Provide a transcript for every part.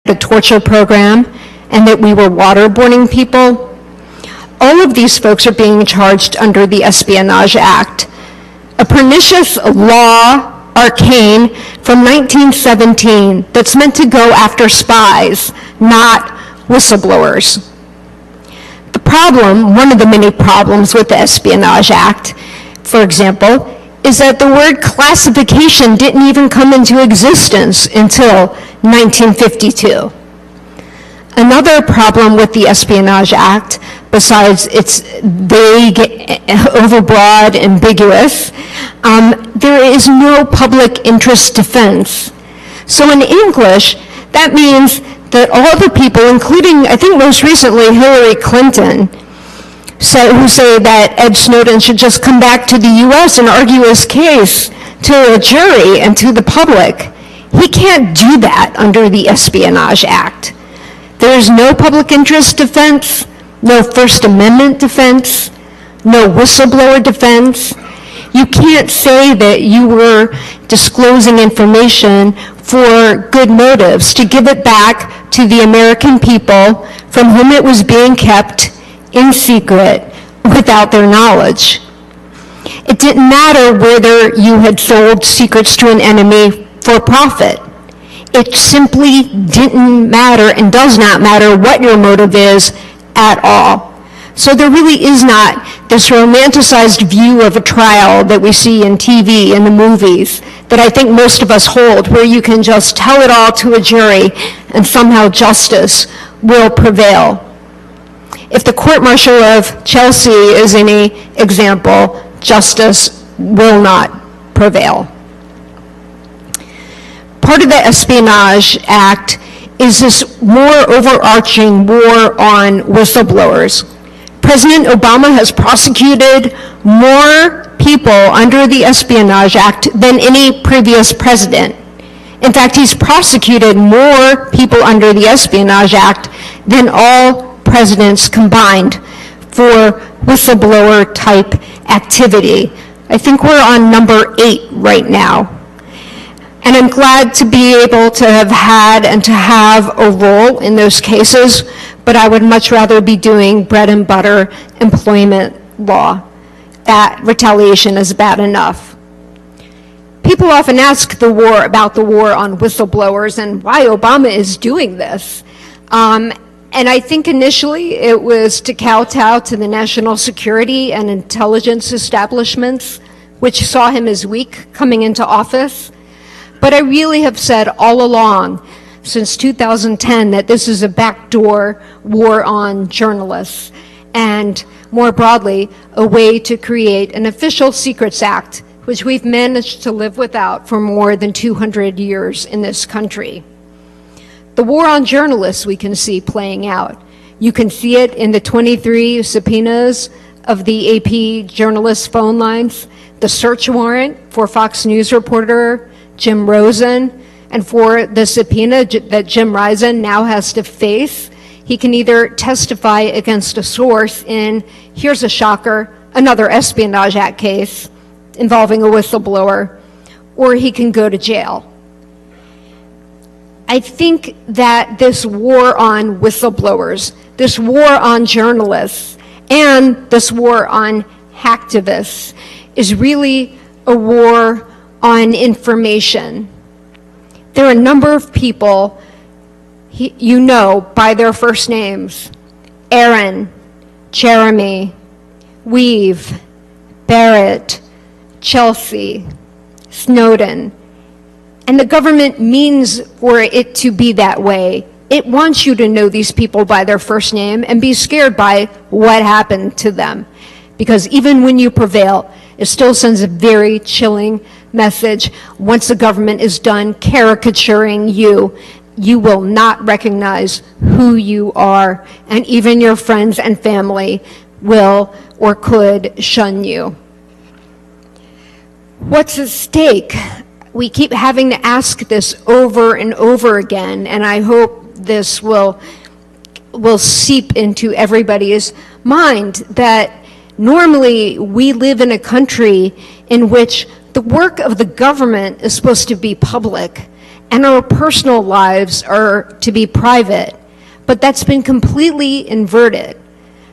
the torture program and that we were waterboarding people. All of these folks are being charged under the Espionage Act, a pernicious law, arcane, from 1917 that's meant to go after spies, not whistleblowers. The problem, one of the many problems with the Espionage Act, for example, is that the word classification didn't even come into existence until 1952. Another problem with the Espionage Act, besides its vague, overbroad, ambiguous, there is no public interest defense. So in English, that means that all the people, including, I think most recently, Hillary Clinton, who say that Ed Snowden should just come back to the US and argue his case to a jury and to the public. He can't do that under the Espionage Act. There is no public interest defense, no First Amendment defense, no whistleblower defense. You can't say that you were disclosing information for good motives, to give it back to the American people from whom it was being kept in secret without their knowledge. It didn't matter whether you had sold secrets to an enemy for profit. It simply didn't matter and does not matter what your motive is at all. So there really is not this romanticized view of a trial that we see in TV and the movies that I think most of us hold, where you can just tell it all to a jury and somehow justice will prevail. If the court-martial of Chelsea is any example, justice will not prevail. Part of the Espionage Act is this more overarching war on whistleblowers. President Obama has prosecuted more people under the Espionage Act than any previous president. In fact, he's prosecuted more people under the Espionage Act than all presidents combined for whistleblower type activity. I think we're on number 8 right now. And I'm glad to be able to have had and to have a role in those cases, but I would much rather be doing bread and butter employment law. That retaliation is bad enough. People often ask about the war on whistleblowers and why Obama is doing this. And I think initially it was to kowtow to the national security and intelligence establishments, which saw him as weak coming into office. But I really have said all along, since 2010, that this is a backdoor war on journalists, and more broadly, a way to create an official Secrets Act, which we've managed to live without for more than 200 years in this country. The war on journalists we can see playing out. You can see it in the 23 subpoenas of the AP journalists' phone lines, the search warrant for Fox News reporter Jim Rosen, and for the subpoena that Jim Rosen now has to face. He can either testify against a source in, here's a shocker, another Espionage Act case involving a whistleblower, or he can go to jail. I think that this war on whistleblowers, this war on journalists, and this war on hacktivists is really a war on information. There are a number of people you know by their first names: Aaron, Jeremy, Weave, Barrett, Chelsea, Snowden. And the government means for it to be that way. It wants you to know these people by their first name and be scared by what happened to them. Because even when you prevail, it still sends a very chilling message. Once the government is done caricaturing you, you will not recognize who you are, and even your friends and family will or could shun you. What's at stake? We keep having to ask this over and over again, and I hope this will seep into everybody's mind, that normally we live in a country in which the work of the government is supposed to be public, and our personal lives are to be private. But that's been completely inverted.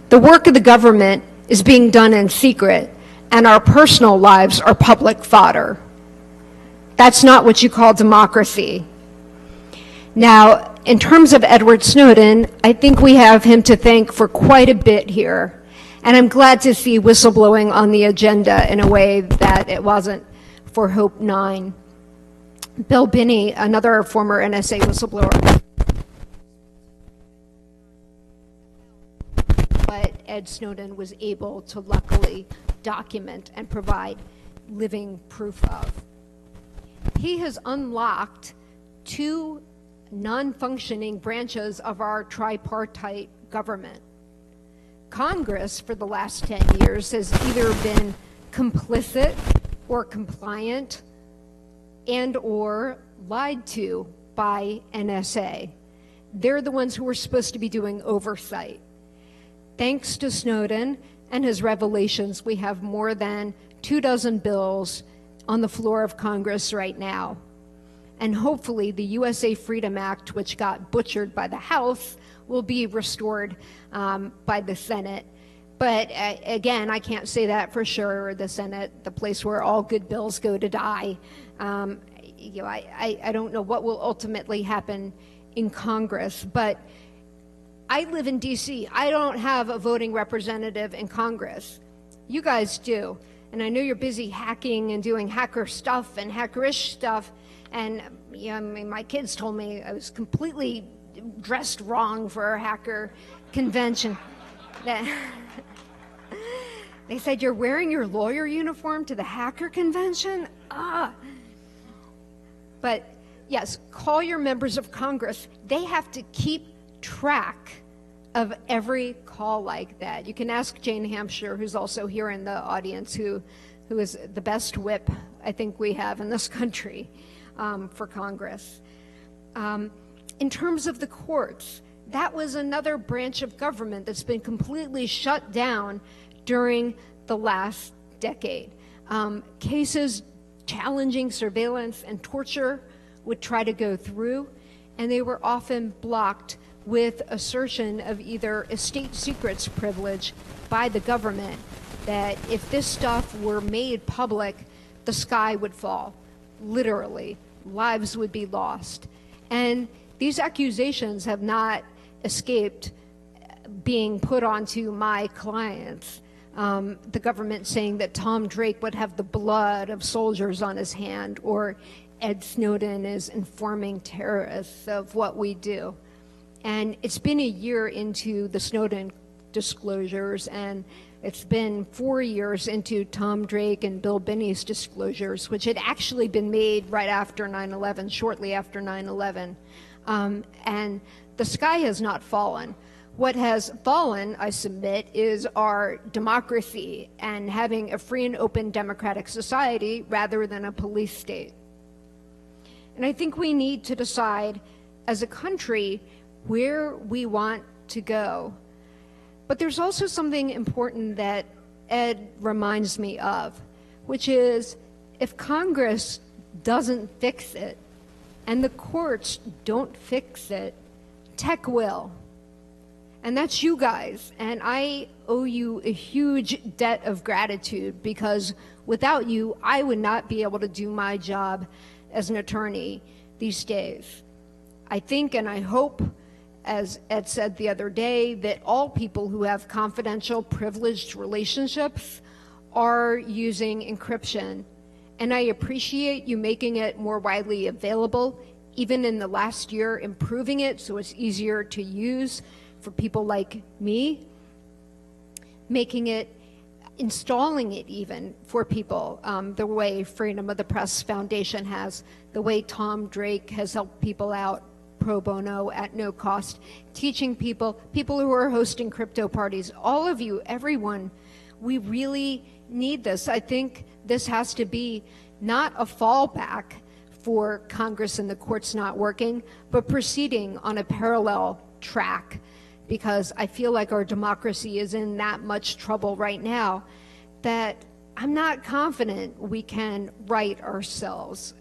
The work of the government is being done in secret, and our personal lives are public fodder. That's not what you call democracy. Now, in terms of Edward Snowden, I think we have him to thank for quite a bit here. And I'm glad to see whistleblowing on the agenda in a way that it wasn't for Hope 9. Bill Binney, another former NSA whistleblower. But Ed Snowden was able to luckily document and provide living proof of. He has unlocked two non-functioning branches of our tripartite government. Congress, for the last 10 years, has either been complicit or compliant and or lied to by NSA. They're the ones who are supposed to be doing oversight. Thanks to Snowden and his revelations, we have more than 24 bills on the floor of Congress right now. And hopefully the USA Freedom Act, which got butchered by the House, will be restored by the Senate. But again, I can't say that for sure. The Senate, the place where all good bills go to die. I don't know what will ultimately happen in Congress, but I live in DC. I don't have a voting representative in Congress. You guys do. And I know you're busy hacking and doing hacker stuff and hackerish stuff. And my kids told me I was completely dressed wrong for a hacker convention. They said, "You're wearing your lawyer uniform to the hacker convention?" But yes, call your members of Congress. They have to keep track of every call like that. You can ask Jane Hampshire, who's also here in the audience, who is the best whip I think we have in this country for Congress. In terms of the courts, that was another branch of government that's been completely shut down during the last decade. Cases challenging surveillance and torture would try to go through, and they were often blocked with assertion of either a state secrets privilege by the government, that if this stuff were made public, the sky would fall, literally. Lives would be lost. And these accusations have not escaped being put onto my clients. The government saying that Tom Drake would have the blood of soldiers on his hand, or Ed Snowden is informing terrorists of what we do. And it's been a year into the Snowden disclosures, and it's been 4 years into Tom Drake and Bill Binney's disclosures, which had actually been made right after 9/11, shortly after 9/11. And the sky has not fallen. What has fallen, I submit, is our democracy and having a free and open democratic society rather than a police state. And I think we need to decide as a country where we want to go. But there's also something important that Ed reminds me of, which is if Congress doesn't fix it and the courts don't fix it, tech will. And that's you guys. And I owe you a huge debt of gratitude, because without you, I would not be able to do my job as an attorney these days. I think and I hope, as Ed said the other day, that all people who have confidential, privileged relationships are using encryption. And I appreciate you making it more widely available, even in the last year, improving it so it's easier to use for people like me, installing it even for people, the way Freedom of the Press Foundation has, the way Tom Drake has helped people out pro bono at no cost, teaching people who are hosting crypto parties, all of you, everyone, we really need this. I think this has to be not a fallback for Congress and the courts not working, but proceeding on a parallel track, because I feel like our democracy is in that much trouble right now that I'm not confident we can right ourselves.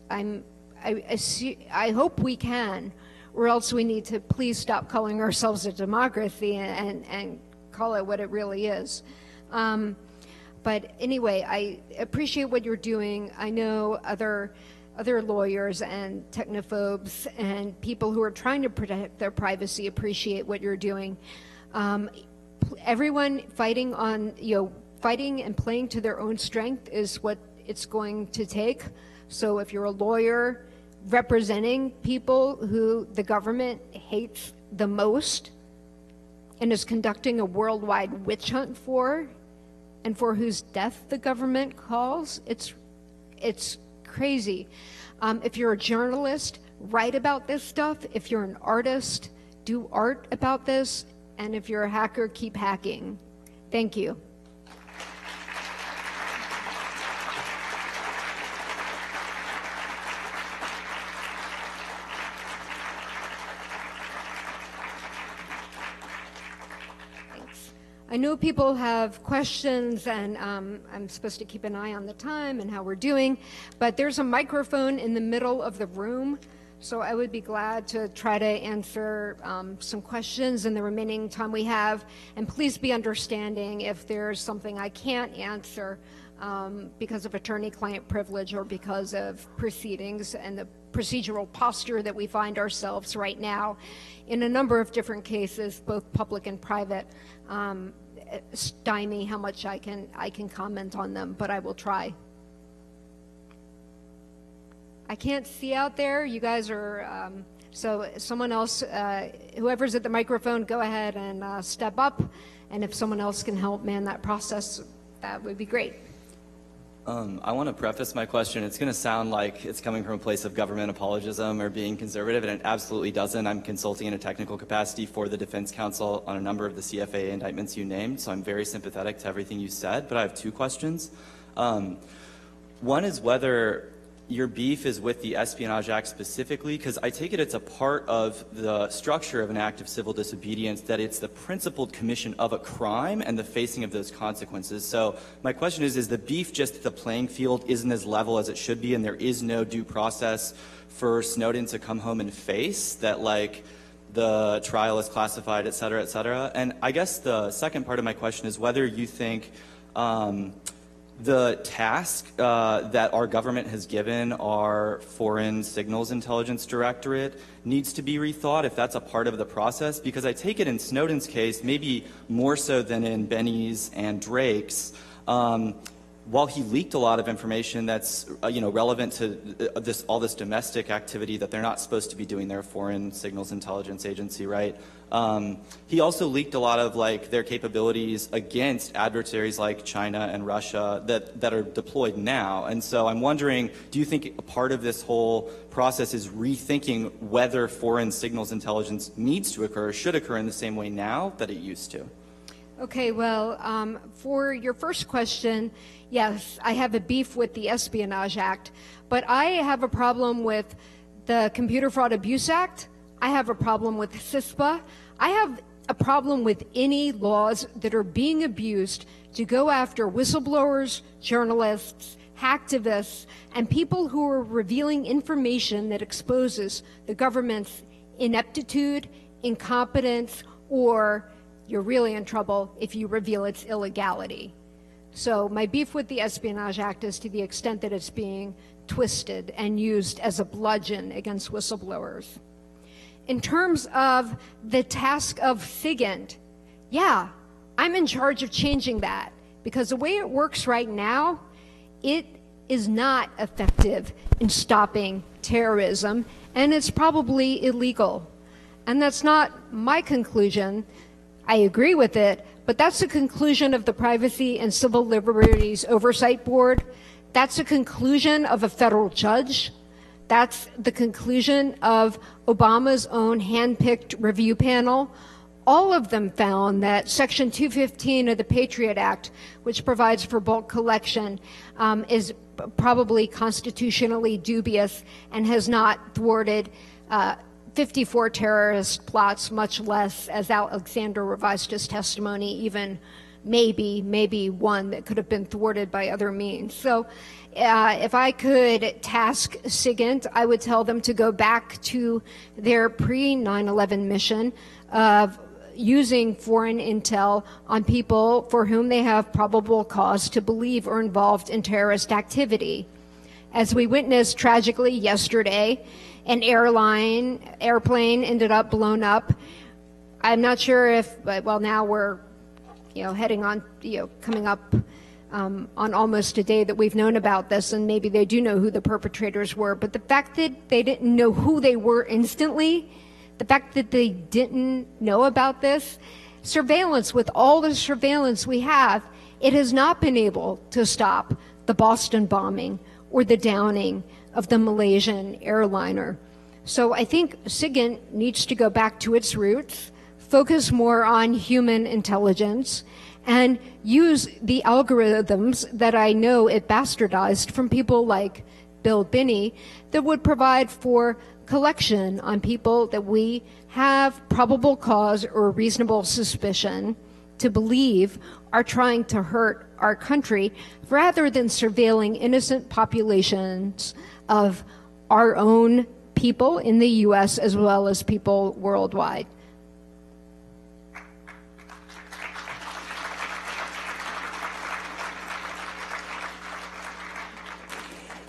I hope we can, or else we need to please stop calling ourselves a democracy and call it what it really is. But anyway, I appreciate what you're doing. I know other lawyers and technophobes and people who are trying to protect their privacy appreciate what you're doing. Everyone fighting and playing to their own strength is what it's going to take. So if you're a lawyer representing people who the government hates the most and is conducting a worldwide witch hunt for, and for whose death the government calls, it's crazy. If you're a journalist, write about this stuff. If you're an artist, do art about this. And if you're a hacker, keep hacking. Thank you. I know people have questions, and I'm supposed to keep an eye on the time and how we're doing, but there's a microphone in the middle of the room, so I would be glad to try to answer some questions in the remaining time we have, and please be understanding if there's something I can't answer because of attorney-client privilege or because of proceedings and the procedural posture that we find ourselves right now in a number of different cases, both public and private. Stymie how much I can comment on them, but I will try. I can't see out there. You guys are, so someone else, whoever's at the microphone, go ahead and step up. And if someone else can help man that process, that would be great. I want to preface my question. It's going to sound like it's coming from a place of government apologism or being conservative, and it absolutely doesn't. I'm consulting in a technical capacity for the Defense Counsel on a number of the CFA indictments you named, so I'm very sympathetic to everything you said, but I have two questions. One is whether your beef is with the Espionage Act specifically, because I take it it's a part of the structure of an act of civil disobedience that it's the principled commission of a crime and the facing of those consequences. So my question is the beef just the playing field isn't as level as it should be, and there is no due process for Snowden to come home and face that, like, the trial is classified, et cetera, et cetera? And I guess the second part of my question is whether you think the task that our government has given our Foreign Signals Intelligence Directorate needs to be rethought, if that's a part of the process, because I take it in Snowden's case, maybe more so than in Benny's and Drake's, while he leaked a lot of information that's relevant to all this domestic activity that they're not supposed to be doing, their Foreign Signals Intelligence Agency, right? He also leaked a lot of their capabilities against adversaries like China and Russia that are deployed now. And so I'm wondering, do you think a part of this whole process is rethinking whether foreign signals intelligence needs to occur, should occur in the same way now that it used to? Okay, well, for your first question, yes, I have a beef with the Espionage Act, but I have a problem with the Computer Fraud Abuse Act. I have a problem with CISPA. I have a problem with any laws that are being abused to go after whistleblowers, journalists, hacktivists, and people who are revealing information that exposes the government's ineptitude, incompetence, or you're really in trouble if you reveal its illegality. So my beef with the Espionage Act is to the extent that it's being twisted and used as a bludgeon against whistleblowers. In terms of the task of SIGINT, yeah, I'm in charge of changing that, because the way it works right now, it is not effective in stopping terrorism, and it's probably illegal. And that's not my conclusion. I agree with it, but that's the conclusion of the Privacy and Civil Liberties Oversight Board. That's the conclusion of a federal judge. That's the conclusion of Obama's own hand-picked review panel. All of them found that Section 215 of the Patriot Act, which provides for bulk collection, is probably constitutionally dubious and has not thwarted 54 terrorist plots, much less, as Alexander revised his testimony, even maybe one that could have been thwarted by other means. So if I could task SIGINT, I would tell them to go back to their pre-9/11 mission of using foreign intel on people for whom they have probable cause to believe are involved in terrorist activity. As we witnessed tragically yesterday, an airplane ended up blown up. I'm not sure if, well, now we're, heading on, coming up on almost a day that we've known about this, and maybe they do know who the perpetrators were, but the fact that they didn't know who they were instantly, the fact that they didn't know about this, surveillance, with all the surveillance we have, it has not been able to stop the Boston bombing or the downing of the Malaysian airliner. So I think SIGINT needs to go back to its roots, focus more on human intelligence, and use the algorithms that I know it bastardized from people like Bill Binney that would provide for collection on people that we have probable cause or reasonable suspicion to believe are trying to hurt our country, rather than surveilling innocent populations of our own people in the U.S. as well as people worldwide.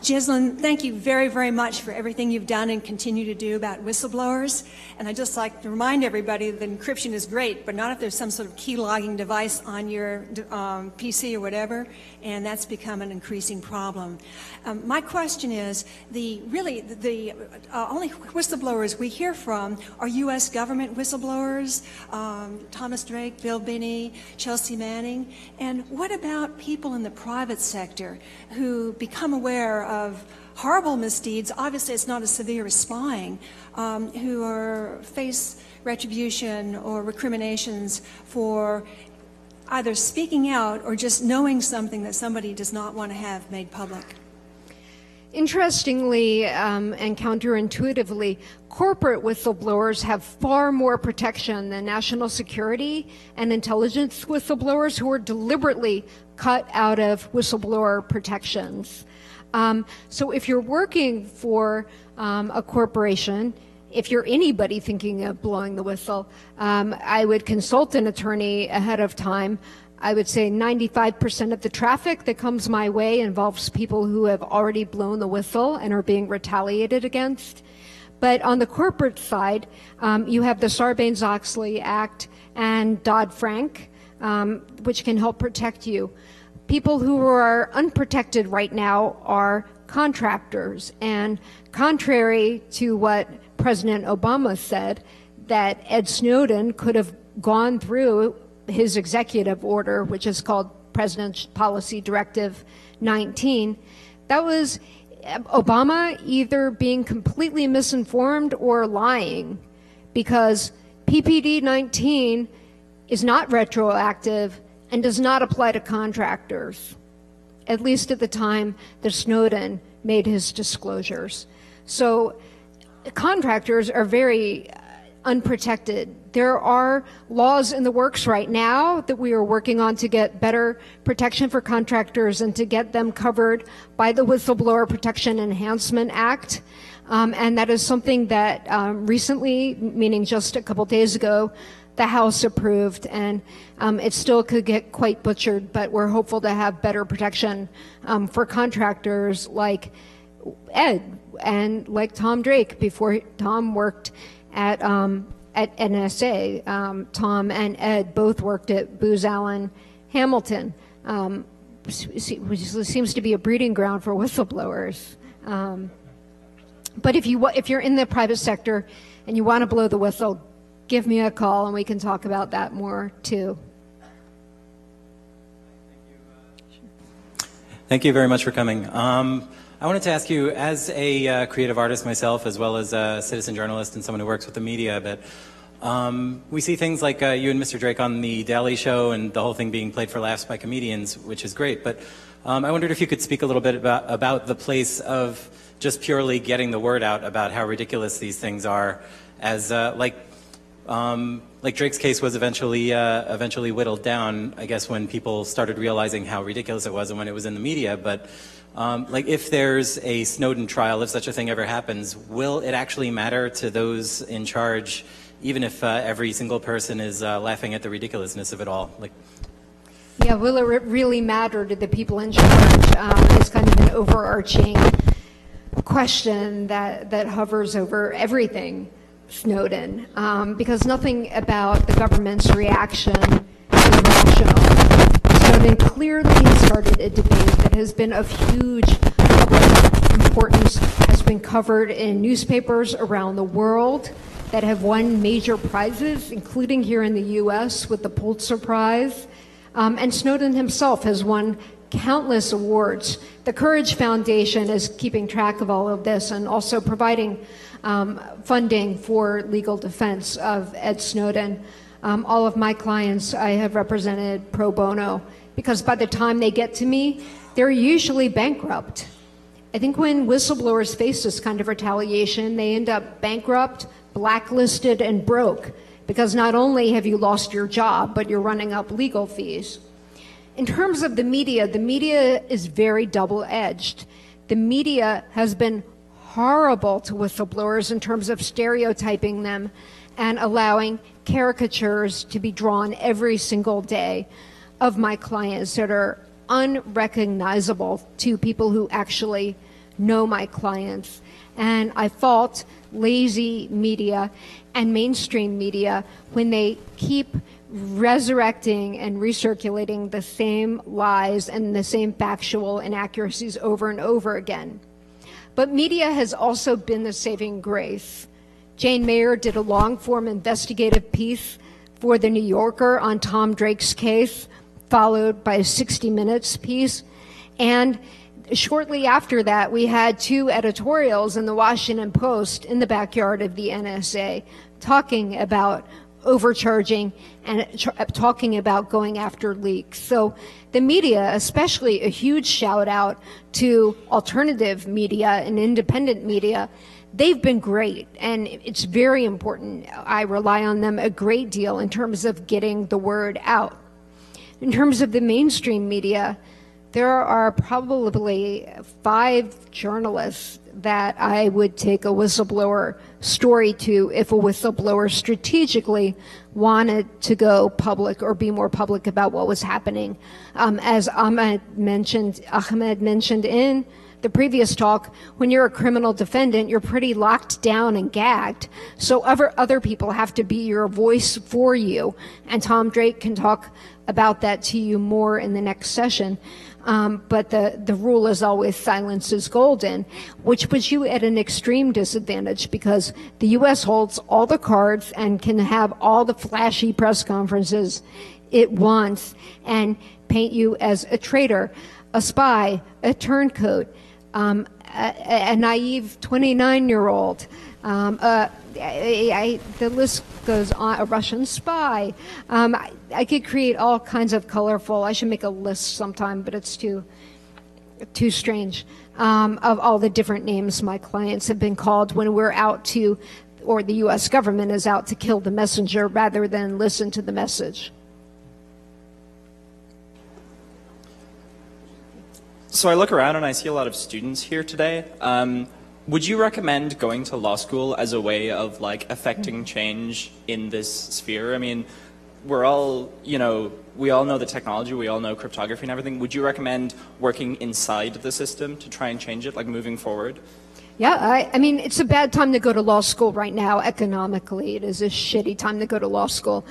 Jesselyn, thank you very, very much for everything you've done and continue to do about whistleblowers. And I'd just like to remind everybody that encryption is great, but not if there's some sort of key logging device on your PC or whatever, and that's become an increasing problem. My question is, the only whistleblowers we hear from are U.S. government whistleblowers, Thomas Drake, Bill Binney, Chelsea Manning, and what about people in the private sector who become aware of horrible misdeeds? Obviously it's not as severe as spying, who face retribution or recriminations for either speaking out or just knowing something that somebody does not want to have made public. Interestingly and counterintuitively, corporate whistleblowers have far more protection than national security and intelligence whistleblowers who are deliberately cut out of whistleblower protections. So if you're working for a corporation, if you're anybody thinking of blowing the whistle, I would consult an attorney ahead of time. I would say 95% of the traffic that comes my way involves people who have already blown the whistle and are being retaliated against. But on the corporate side, you have the Sarbanes-Oxley Act and Dodd-Frank, which can help protect you. People who are unprotected right now are contractors, and contrary to what President Obama said, that Ed Snowden could have gone through his executive order, which is called President's Policy Directive 19, that was Obama either being completely misinformed or lying, because PPD 19 is not retroactive and does not apply to contractors, at least at the time that Snowden made his disclosures. So contractors are very unprotected. There are laws in the works right now that we are working on to get better protection for contractors and to get them covered by the Whistleblower Protection Enhancement Act. And that is something that recently, meaning just a couple days ago, the House approved, and it still could get quite butchered, but we're hopeful to have better protection for contractors like Ed and like Tom Drake before Tom worked at NSA. Tom and Ed both worked at Booz Allen Hamilton, which seems to be a breeding ground for whistleblowers. But if you're in the private sector and you want to blow the whistle, give me a call and we can talk about that more too. Thank you very much for coming. I wanted to ask you, as a creative artist myself, as well as a citizen journalist and someone who works with the media a bit, we see things like you and Mr. Drake on The Daily Show and the whole thing being played for laughs by comedians, which is great. But I wondered if you could speak a little bit about the place of just purely getting the word out about how ridiculous these things are, as like like Drake's case was eventually whittled down, I guess, when people started realizing how ridiculous it was and when it was in the media. But like if there's a Snowden trial, if such a thing ever happens, will it actually matter to those in charge, even if every single person is laughing at the ridiculousness of it all? Like, yeah, will it really matter to the people in charge? It's kind of an overarching question that hovers over everything Snowden, because nothing about the government's reaction is rational. Snowden clearly started a debate that has been of huge public importance, has been covered in newspapers around the world that have won major prizes, including here in the US with the Pulitzer Prize. And Snowden himself has won countless awards. The Courage Foundation is keeping track of all of this and also providing funding for legal defense of Ed Snowden. All of my clients I have represented pro bono, because by the time they get to me, they're usually bankrupt. I think when whistleblowers face this kind of retaliation, they end up bankrupt, blacklisted, and broke, because not only have you lost your job, but you're running up legal fees. In terms of the media is very double-edged. The media has been horrible to whistleblowers in terms of stereotyping them and allowing caricatures to be drawn every single day of my clients that are unrecognizable to people who actually know my clients. And I fault lazy media and mainstream media when they keep resurrecting and recirculating the same lies and the same factual inaccuracies over and over again. But media has also been the saving grace. Jane Mayer did a long-form investigative piece for The New Yorker on Tom Drake's case, followed by a 60 Minutes piece. And shortly after that, we had 2 editorials in the Washington Post in the backyard of the NSA talking about overcharging and talking about going after leaks. So the media, especially a huge shout out to alternative media and independent media, they've been great, and it's very important. I rely on them a great deal in terms of getting the word out. In terms of the mainstream media, there are probably 5 journalists that I would take a whistleblower story to if a whistleblower strategically wanted to go public or be more public about what was happening. As Ahmed mentioned in the previous talk, when you're a criminal defendant, you're pretty locked down and gagged. So other people have to be your voice for you. And Tom Drake can talk about that to you more in the next session. But the rule is always silence is golden, which puts you at an extreme disadvantage because the U.S. holds all the cards and can have all the flashy press conferences it wants and paint you as a traitor, a spy, a turncoat, a naive 29-year-old. The list goes on, a Russian spy. I could create all kinds of colorful, I should make a list sometime, but it's too strange, of all the different names my clients have been called when we're out to, or the U.S. government is out to kill the messenger rather than listen to the message. So I look around and I see a lot of students here today. Would you recommend going to law school as a way of like affecting change in this sphere? I mean, we're all, we all know the technology, we all know cryptography and everything. Would you recommend working inside the system to try and change it, like moving forward? Yeah, I mean, it's a bad time to go to law school right now economically. It is a shitty time to go to law school.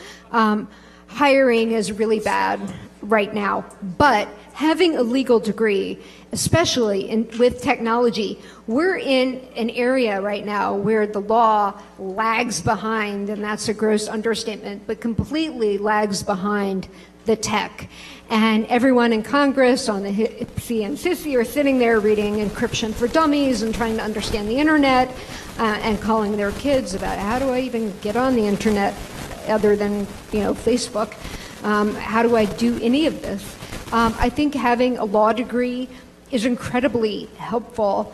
Hiring is really bad right now, but having a legal degree, especially with technology, we're in an area right now where the law lags behind, and that's a gross understatement, but completely lags behind the tech. And everyone in Congress on the HIPSI and SISI are sitting there reading Encryption for Dummies and trying to understand the internet and calling their kids about how do I even get on the internet other than, Facebook. How do I do any of this? I think having a law degree is incredibly helpful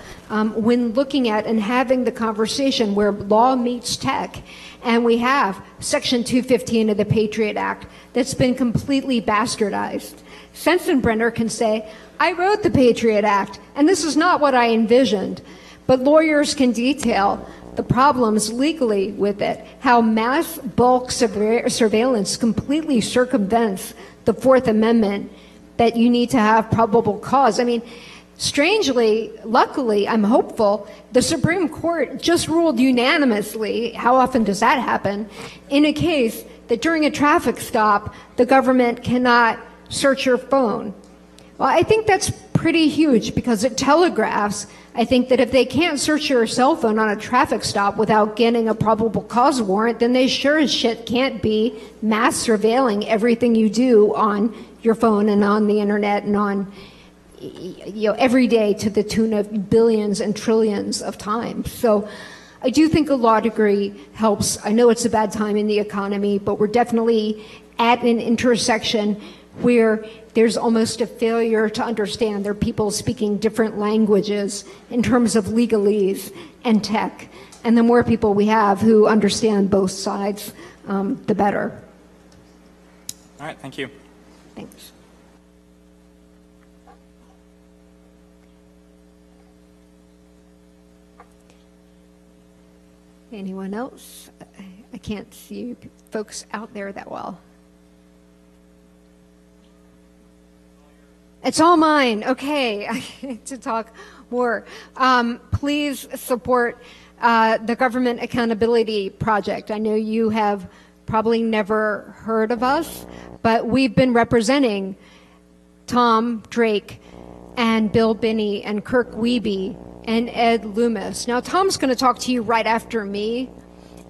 when looking at and having the conversation where law meets tech. And we have Section 215 of the Patriot Act that's been completely bastardized. Sensenbrenner can say, I wrote the Patriot Act, and this is not what I envisioned. But lawyers can detail the problems legally with it, how mass bulk surveillance completely circumvents the Fourth Amendment, that you need to have probable cause. I mean, strangely, luckily, I'm hopeful, the Supreme Court just ruled unanimously, how often does that happen, in a case that during a traffic stop, the government cannot search your phone. Well, I think that's pretty huge because it telegraphs, I think, that if they can't search your cell phone on a traffic stop without getting a probable cause warrant, then they sure as shit can't be mass surveilling everything you do on your phone and on the internet and on, every day to the tune of billions and trillions of times. So I do think a law degree helps. I know it's a bad time in the economy, but we're definitely at an intersection where there's almost a failure to understand. There are people speaking different languages in terms of legalese and tech. And the more people we have who understand both sides, the better. All right, thank you. Thanks. Anyone else? I can't see folks out there that well. It's all mine. Okay, I need to talk more. Please support the Government Accountability Project. I know you have probably never heard of us, but we've been representing Tom Drake and Bill Binney and Kirk Wiebe and Ed Loomis. Now, Tom's going to talk to you right after me.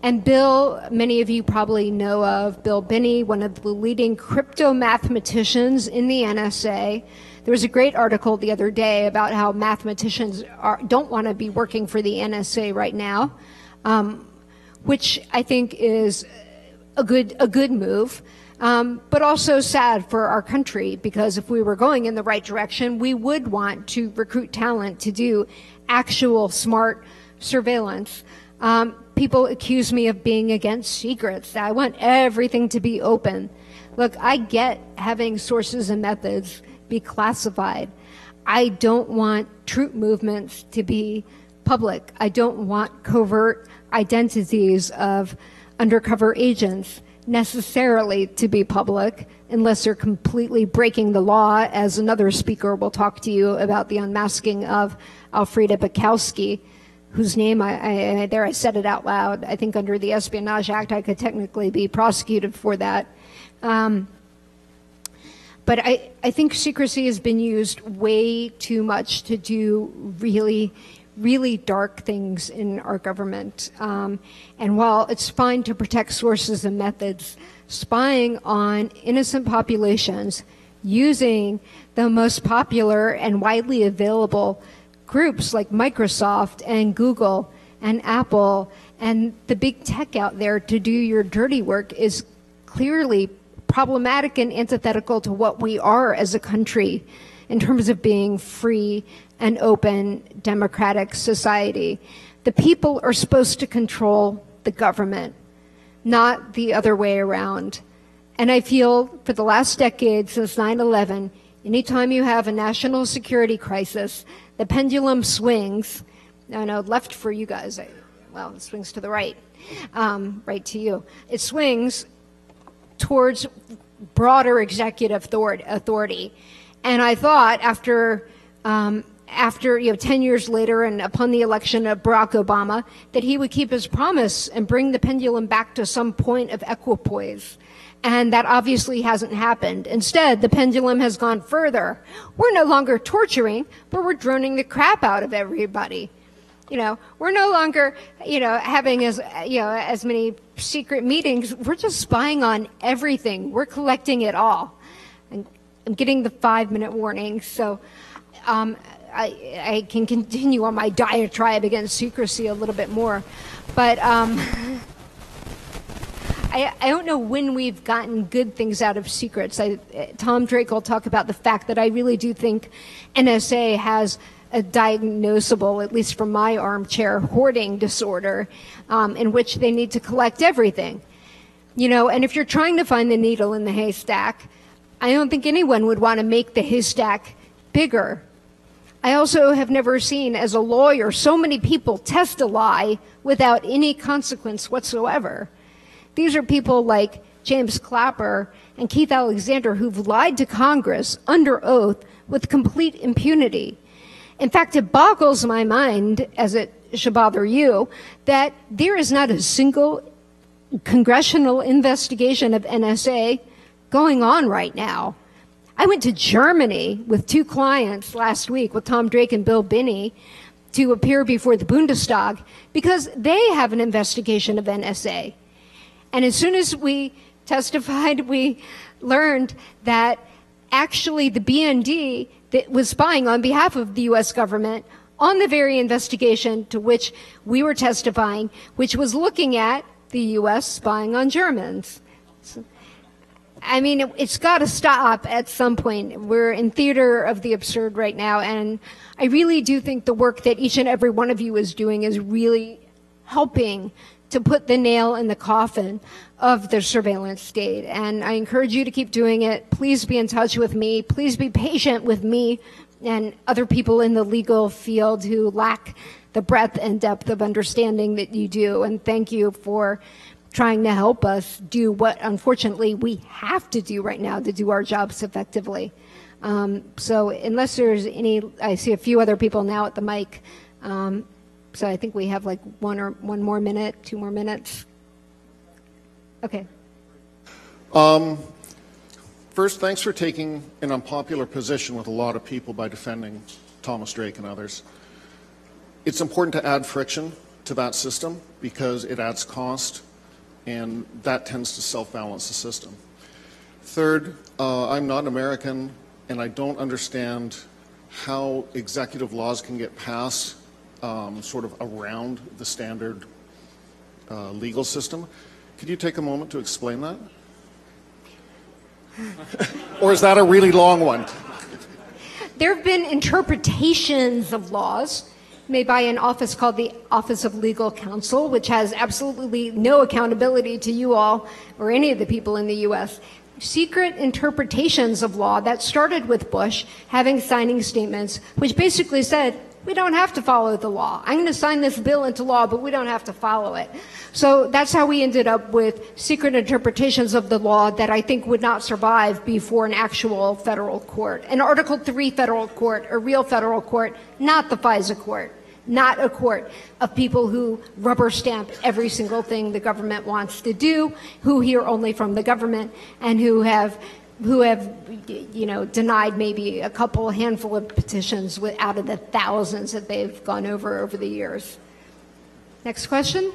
And Bill, many of you probably know of Bill Binney, one of the leading crypto mathematicians in the NSA. There was a great article the other day about how mathematicians don't want to be working for the NSA right now, which I think is a good move, but also sad for our country, because if we were going in the right direction, we would want to recruit talent to do actual smart surveillance. People accuse me of being against secrets. I want everything to be open. Look, I get having sources and methods be classified. I don't want troop movements to be public. I don't want covert identities of undercover agents necessarily to be public unless they're completely breaking the law, as another speaker will talk to you about the unmasking of Alfreda Bukowski, whose name I said it out loud. I think under the Espionage Act, I could technically be prosecuted for that. But I think secrecy has been used way too much to do really, really dark things in our government. And while it's fine to protect sources and methods, spying on innocent populations using the most popular and widely available groups like Microsoft and Google and Apple and the big tech out there to do your dirty work is clearly problematic and antithetical to what we are as a country in terms of being free and open democratic society. The people are supposed to control the government, not the other way around. And I feel for the last decade, since 9/11, anytime you have a national security crisis, the pendulum swings, no, left for you guys, well, it swings to the right, right to you. It swings towards broader executive authority. And I thought after 10 years later and upon the election of Barack Obama, that he would keep his promise and bring the pendulum back to some point of equipoise. And that obviously hasn't happened. Instead, the pendulum has gone further. We're no longer torturing, but we're droning the crap out of everybody. We're no longer, having as many secret meetings. We're just spying on everything. We're collecting it all. And I'm getting the 5-minute warning, so I can continue on my diatribe against secrecy a little bit more. But I don't know when we've gotten good things out of secrets. Tom Drake will talk about the fact that I really do think NSA has a diagnosable, at least from my armchair, hoarding disorder in which they need to collect everything. You know, and if you're trying to find the needle in the haystack, I don't think anyone would want to make the haystack bigger. I also have never seen, as a lawyer, so many people test a lie without any consequence whatsoever. These are people like James Clapper and Keith Alexander who've lied to Congress under oath with complete impunity. In fact, it boggles my mind, as it should bother you, that there is not a single congressional investigation of NSA going on right now. I went to Germany with 2 clients last week with Tom Drake and Bill Binney to appear before the Bundestag because they have an investigation of NSA. And as soon as we testified, we learned that actually the BND that was spying on behalf of the U.S. government on the very investigation to which we were testifying, which was looking at the U.S. spying on Germans. I mean, it's got to stop at some point. We're in theater of the absurd right now, and I really do think the work that each and every one of you is doing is really helping to put the nail in the coffin of the surveillance state. And I encourage you to keep doing it. Please be in touch with me. Please be patient with me and other people in the legal field who lack the breadth and depth of understanding that you do. And thank you for trying to help us do what, unfortunately, we have to do right now to do our jobs effectively. So unless there's any, I see a few other people now at the mic. So I think we have like one more minute, 2 more minutes. Okay. First, thanks for taking an unpopular position with a lot of people by defending Thomas Drake and others. It's important to add friction to that system because it adds cost, and that tends to self-balance the system. Third, I'm not American, and I don't understand how executive laws can get passed sort of around the standard legal system. Could you take a moment to explain that? Or is that a really long one? There have been interpretations of laws made by an office called the Office of Legal Counsel, which has absolutely no accountability to you all or any of the people in the U.S. Secret interpretations of law that started with Bush having signing statements, which basically said, we don't have to follow the law. I'm going to sign this bill into law, but we don't have to follow it. So that's how we ended up with secret interpretations of the law that I think would not survive before an actual federal court. An Article III federal court, a real federal court, not the FISA court. Not a court of people who rubber stamp every single thing the government wants to do, who hear only from the government, and who have denied maybe a handful of petitions out of the thousands that they've gone over the years. Next question.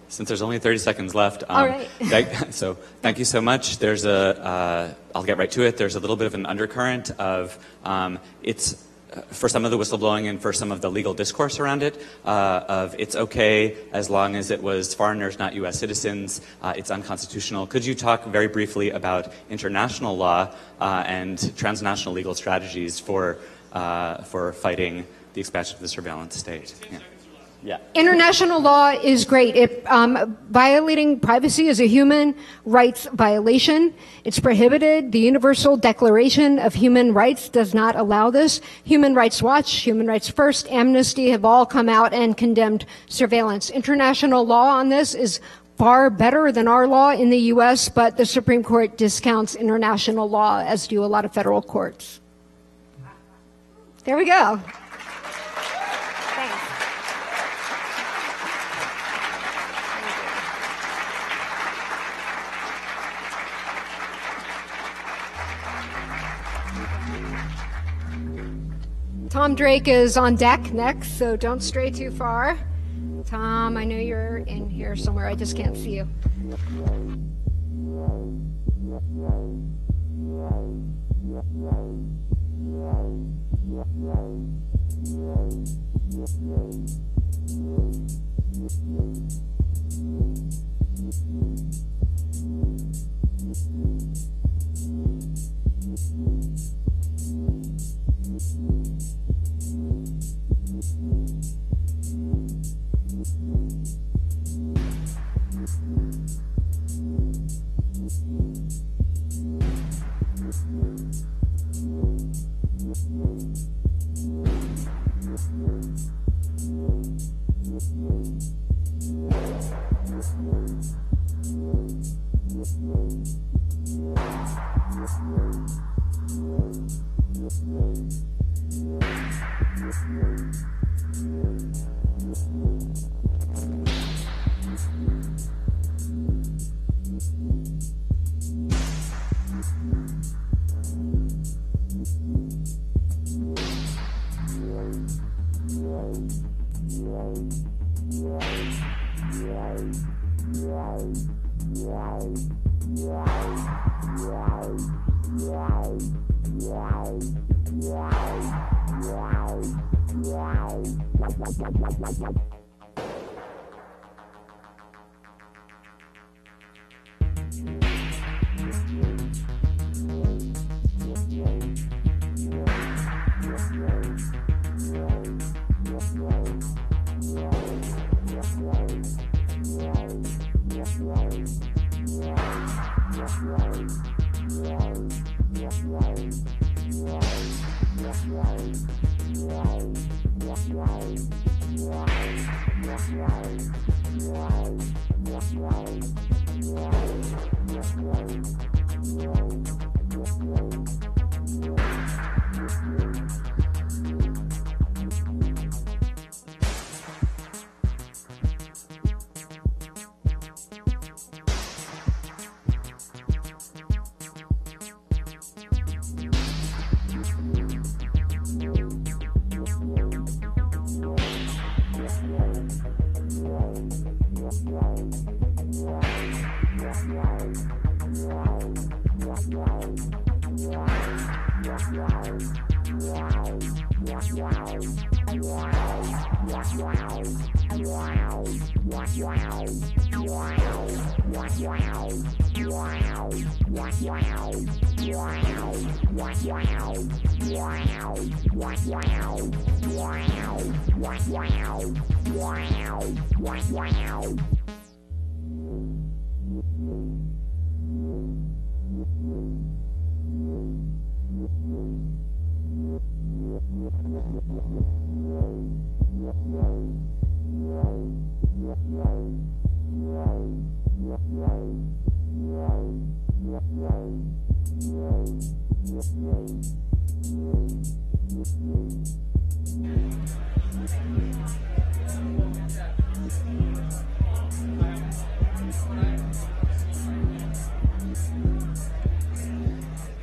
Since there's only 30 seconds left, all right. So thank you so much. There's I'll get right to it. There's a little bit of an undercurrent of it's for some of the whistleblowing and for some of the legal discourse around it, of it's okay as long as it was foreigners, not U.S. citizens, it's unconstitutional. Could you talk very briefly about international law and transnational legal strategies for fighting the expansion of the surveillance state? Yeah. International law is great. Violating privacy is a human rights violation. It's prohibited. The Universal Declaration of Human Rights does not allow this. Human Rights Watch, Human Rights First, Amnesty have all come out and condemned surveillance. International law on this is far better than our law in the U.S., but the Supreme Court discounts international law, as do a lot of federal courts. There we go. Tom Drake is on deck next, so don't stray too far. Tom, I know you're in here somewhere. I just can't see you.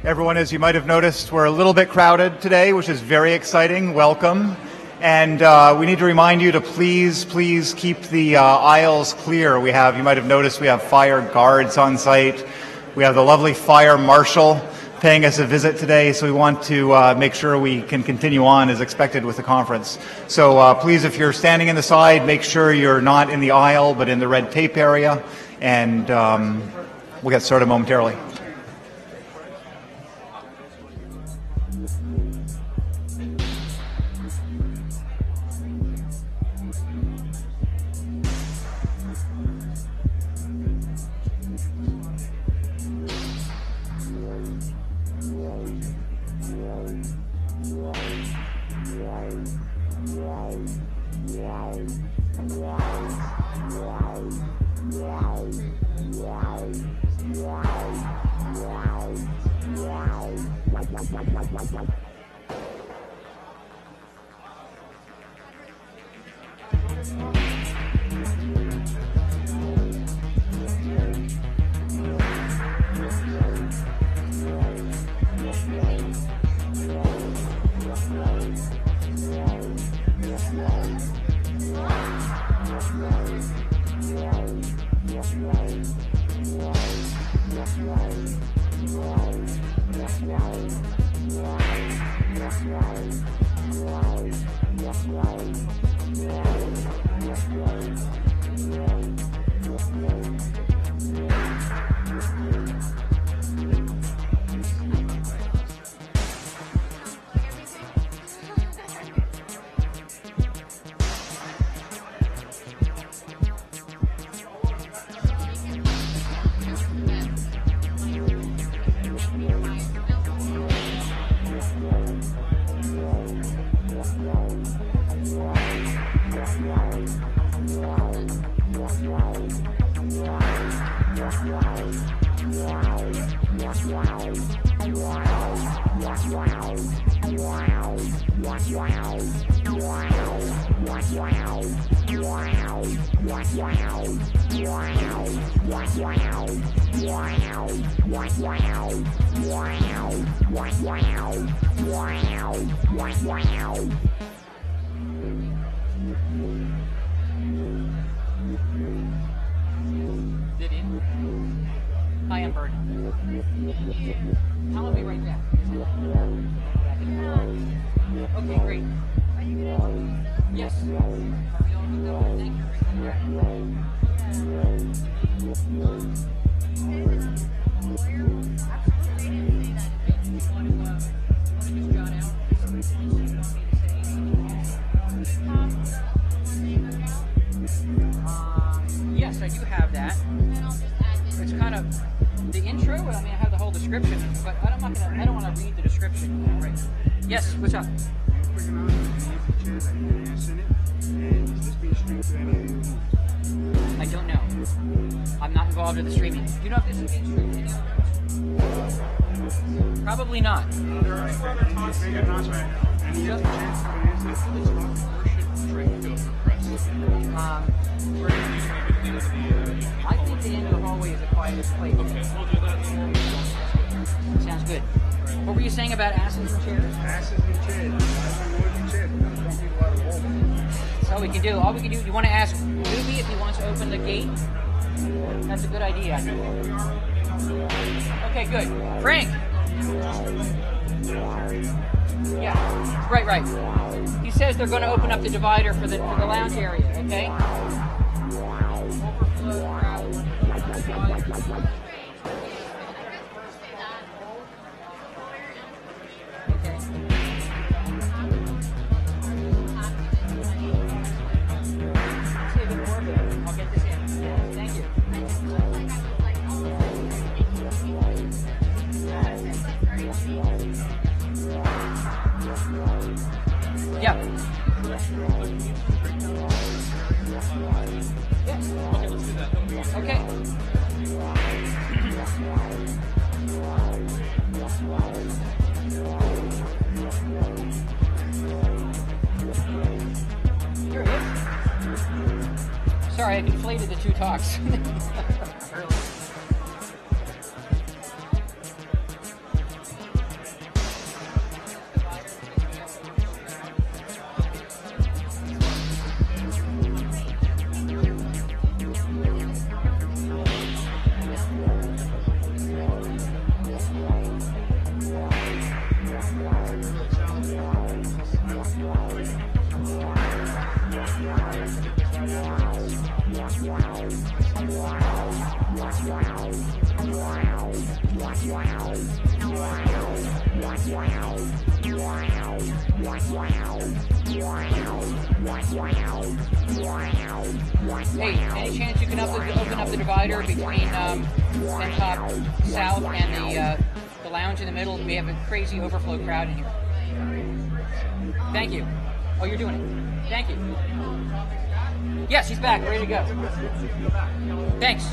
Everyone, as you might have noticed, we're a little bit crowded today, which is very exciting. Welcome. And we need to remind you to please keep the aisles clear. You might have noticed we have fire guards on site. We have the lovely fire marshal paying us a visit today, so we want to make sure we can continue on as expected with the conference. So please, if you're standing in the side, make sure you're not in the aisle, but in the red tape area, and we'll get started momentarily. Vivian. Hi, I'm Bert. I'll be right back. Okay, great. Yes. Are we all hooked up? Thank you. Yes, I do have that. It's kind of the intro. I mean, I have the whole description, but I don't want to read the description. Right? Yes. What's up? I don't know. I'm not involved in the streaming. Do you know if this is being streamed? Probably not. I think the end of the hallway is the quietest place. Okay, we'll do that. Sounds good. What were you saying about asses and chairs? Asses and chairs. That's all we can do. All we can do, you want to ask Ruby if he wants to open the gate? That's a good idea. Okay, good. Frank! Yeah, right. He says they're going to open up the divider for the lounge area, okay? I'll get this in. Thank you. Yeah. Okay, let's do that. Okay. Here it is. Sorry, I conflated the two talks. Hey, any chance you can open up the divider between Top South and the lounge in the middle? We have a crazy overflow crowd in here. Thank you. Oh, you're doing it. Thank you. Yes, he's back, ready to go. Thanks.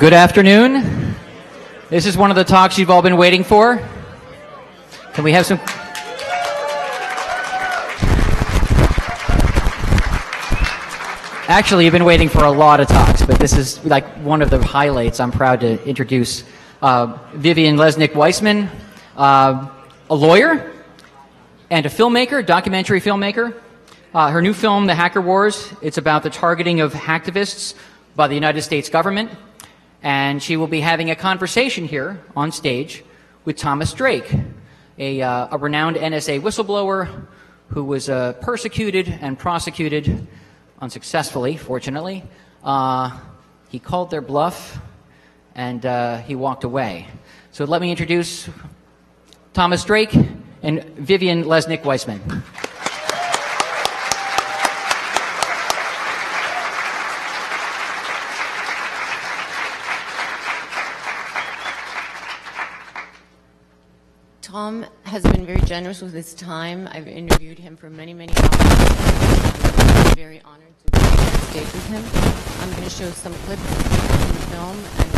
Good afternoon. This is one of the talks you've all been waiting for. Can we have some... Actually, you've been waiting for a lot of talks, but this is like one of the highlights. I'm proud to introduce Vivian Lesnick-Weissman, a lawyer and a filmmaker, documentary filmmaker. Her new film, The Hacker Wars, it's about the targeting of hacktivists by the United States government. And she will be having a conversation here on stage with Thomas Drake, a renowned NSA whistleblower who was persecuted and prosecuted unsuccessfully, fortunately. He called their bluff and he walked away. So let me introduce Thomas Drake and Vivian Lesnick-Weissman. Tom has been very generous with his time. I've interviewed him for many, many hours. I'm very honored to be on stage with him. I'm going to show some clips from the film, and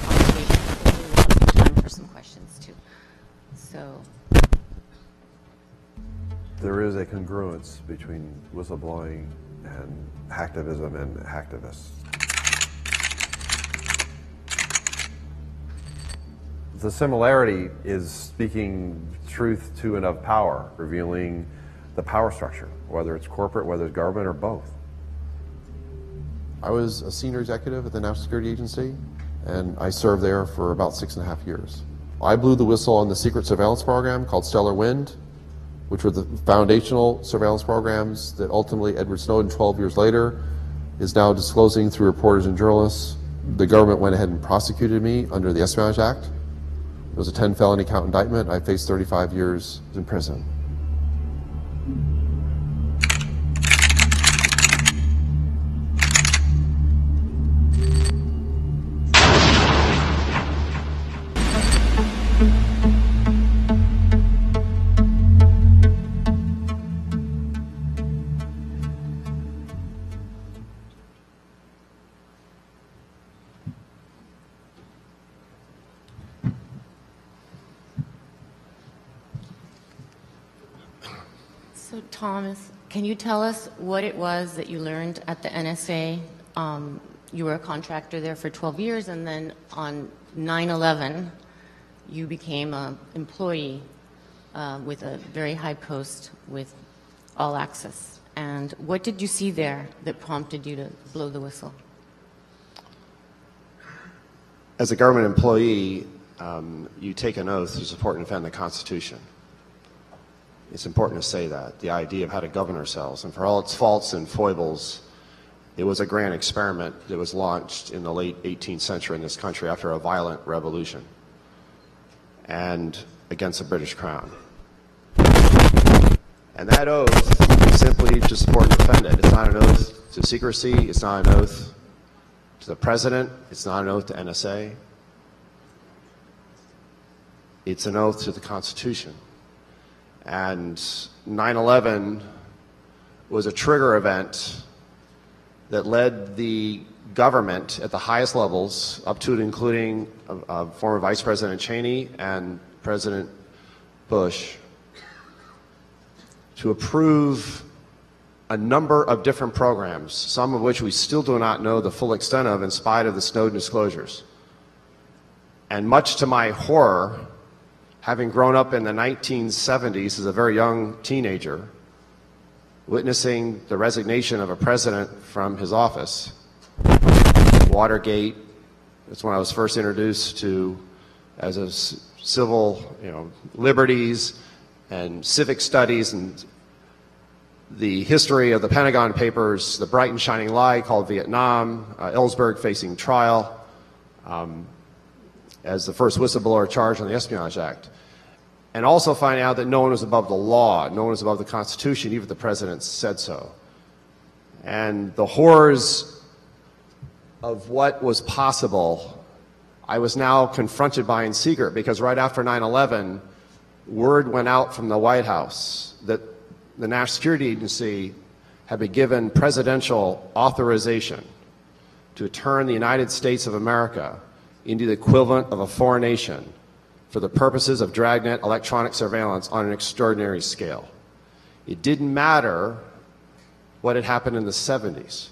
obviously we'll have time for some questions too. So, there is a congruence between whistleblowing and hacktivism and hacktivists. The similarity is speaking truth to and of power, revealing the power structure, whether it's corporate, whether it's government, or both. I was a senior executive at the National Security Agency, and I served there for about 6.5 years. I blew the whistle on the secret surveillance program called Stellar Wind, which were the foundational surveillance programs that ultimately Edward Snowden, 12 years later, is now disclosing through reporters and journalists. The government went ahead and prosecuted me under the Espionage Act. It was a 10 felony count indictment. I faced 35 years in prison. So Thomas, can you tell us what it was that you learned at the NSA? You were a contractor there for 12 years, and then on 9/11, you became an employee with a very high post with all access. And what did you see there that prompted you to blow the whistle? As a government employee, you take an oath to support and defend the Constitution. It's important to say that, the idea of how to govern ourselves. And for all its faults and foibles, it was a grand experiment that was launched in the late 18th century in this country after a violent revolution and against the British Crown. And that oath is simply to support and defend it. It's not an oath to secrecy. It's not an oath to the president. It's not an oath to NSA. It's an oath to the Constitution. And 9/11 was a trigger event that led the government at the highest levels, up to and including former Vice President Cheney and President Bush, to approve a number of different programs, some of which we still do not know the full extent of in spite of the Snowden disclosures. And much to my horror, having grown up in the 1970s as a very young teenager, witnessing the resignation of a president from his office, Watergate, that's when I was first introduced to as a civil, liberties and civic studies and the history of the Pentagon Papers, the bright and shining lie called Vietnam, Ellsberg facing trial, as the first whistleblower charged on the Espionage Act. And also finding out that no one was above the law, no one was above the Constitution, even if the president said so. And the horrors of what was possible, I was now confronted by in secret, because right after 9/11, word went out from the White House that the National Security Agency had been given presidential authorization to turn the United States of America into the equivalent of a foreign nation for the purposes of dragnet electronic surveillance on an extraordinary scale. It didn't matter what had happened in the 70s.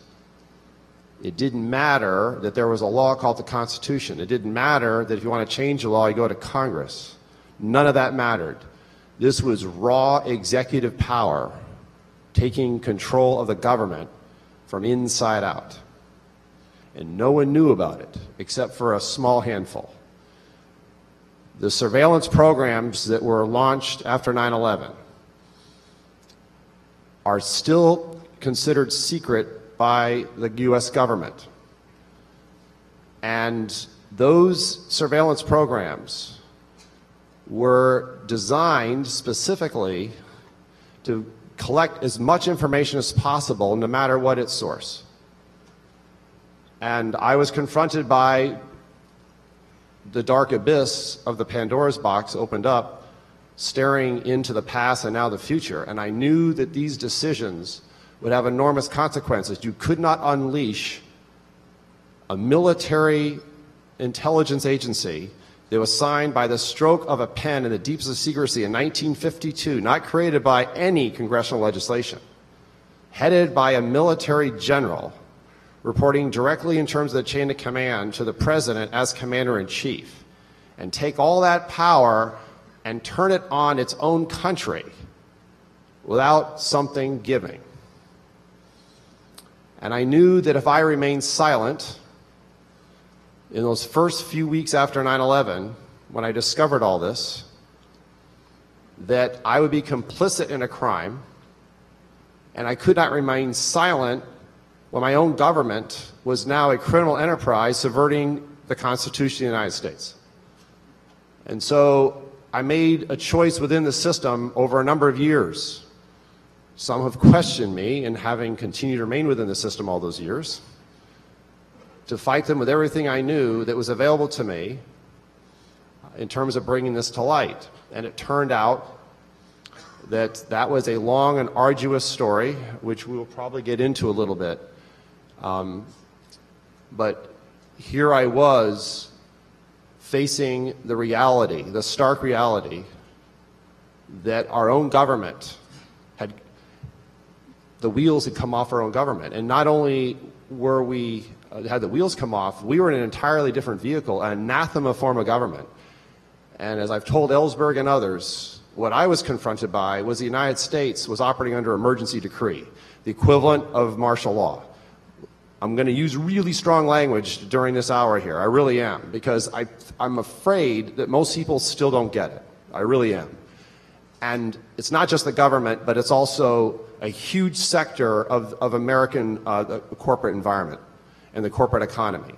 It didn't matter that there was a law called the Constitution. It didn't matter that if you want to change the law, you go to Congress. None of that mattered. This was raw executive power taking control of the government from inside out. And no one knew about it except for a small handful. The surveillance programs that were launched after 9/11 are still considered secret by the US government. And those surveillance programs were designed specifically to collect as much information as possible, no matter what its source. And I was confronted by the dark abyss of the Pandora's box opened up, staring into the past and now the future. And I knew that these decisions would have enormous consequences. You could not unleash a military intelligence agency that was signed by the stroke of a pen in the deepest of secrecy in 1952, not created by any congressional legislation, headed by a military general, reporting directly in terms of the chain of command to the president as commander-in-chief, and take all that power and turn it on its own country without something giving. And I knew that if I remained silent in those first few weeks after 9/11, when I discovered all this, that I would be complicit in a crime, and I could not remain silent when my own government was now a criminal enterprise subverting the Constitution of the United States. And so I made a choice within the system over a number of years. Some have questioned me, and having continued to remain within the system all those years, to fight them with everything I knew that was available to me in terms of bringing this to light. And it turned out that that was a long and arduous story, which we will probably get into a little bit. But here I was facing the reality, the stark reality, that our own government had, the wheels had come off our own government. And not only were we, had the wheels come off, we were in an entirely different vehicle, an anathema form of government. And as I've told Ellsberg and others, what I was confronted by was the United States was operating under emergency decree, the equivalent of martial law. I'm going to use really strong language during this hour here. I really am, because I'm afraid that most people still don't get it. I really am. And it's not just the government, but it's also a huge sector of American corporate environment and the corporate economy.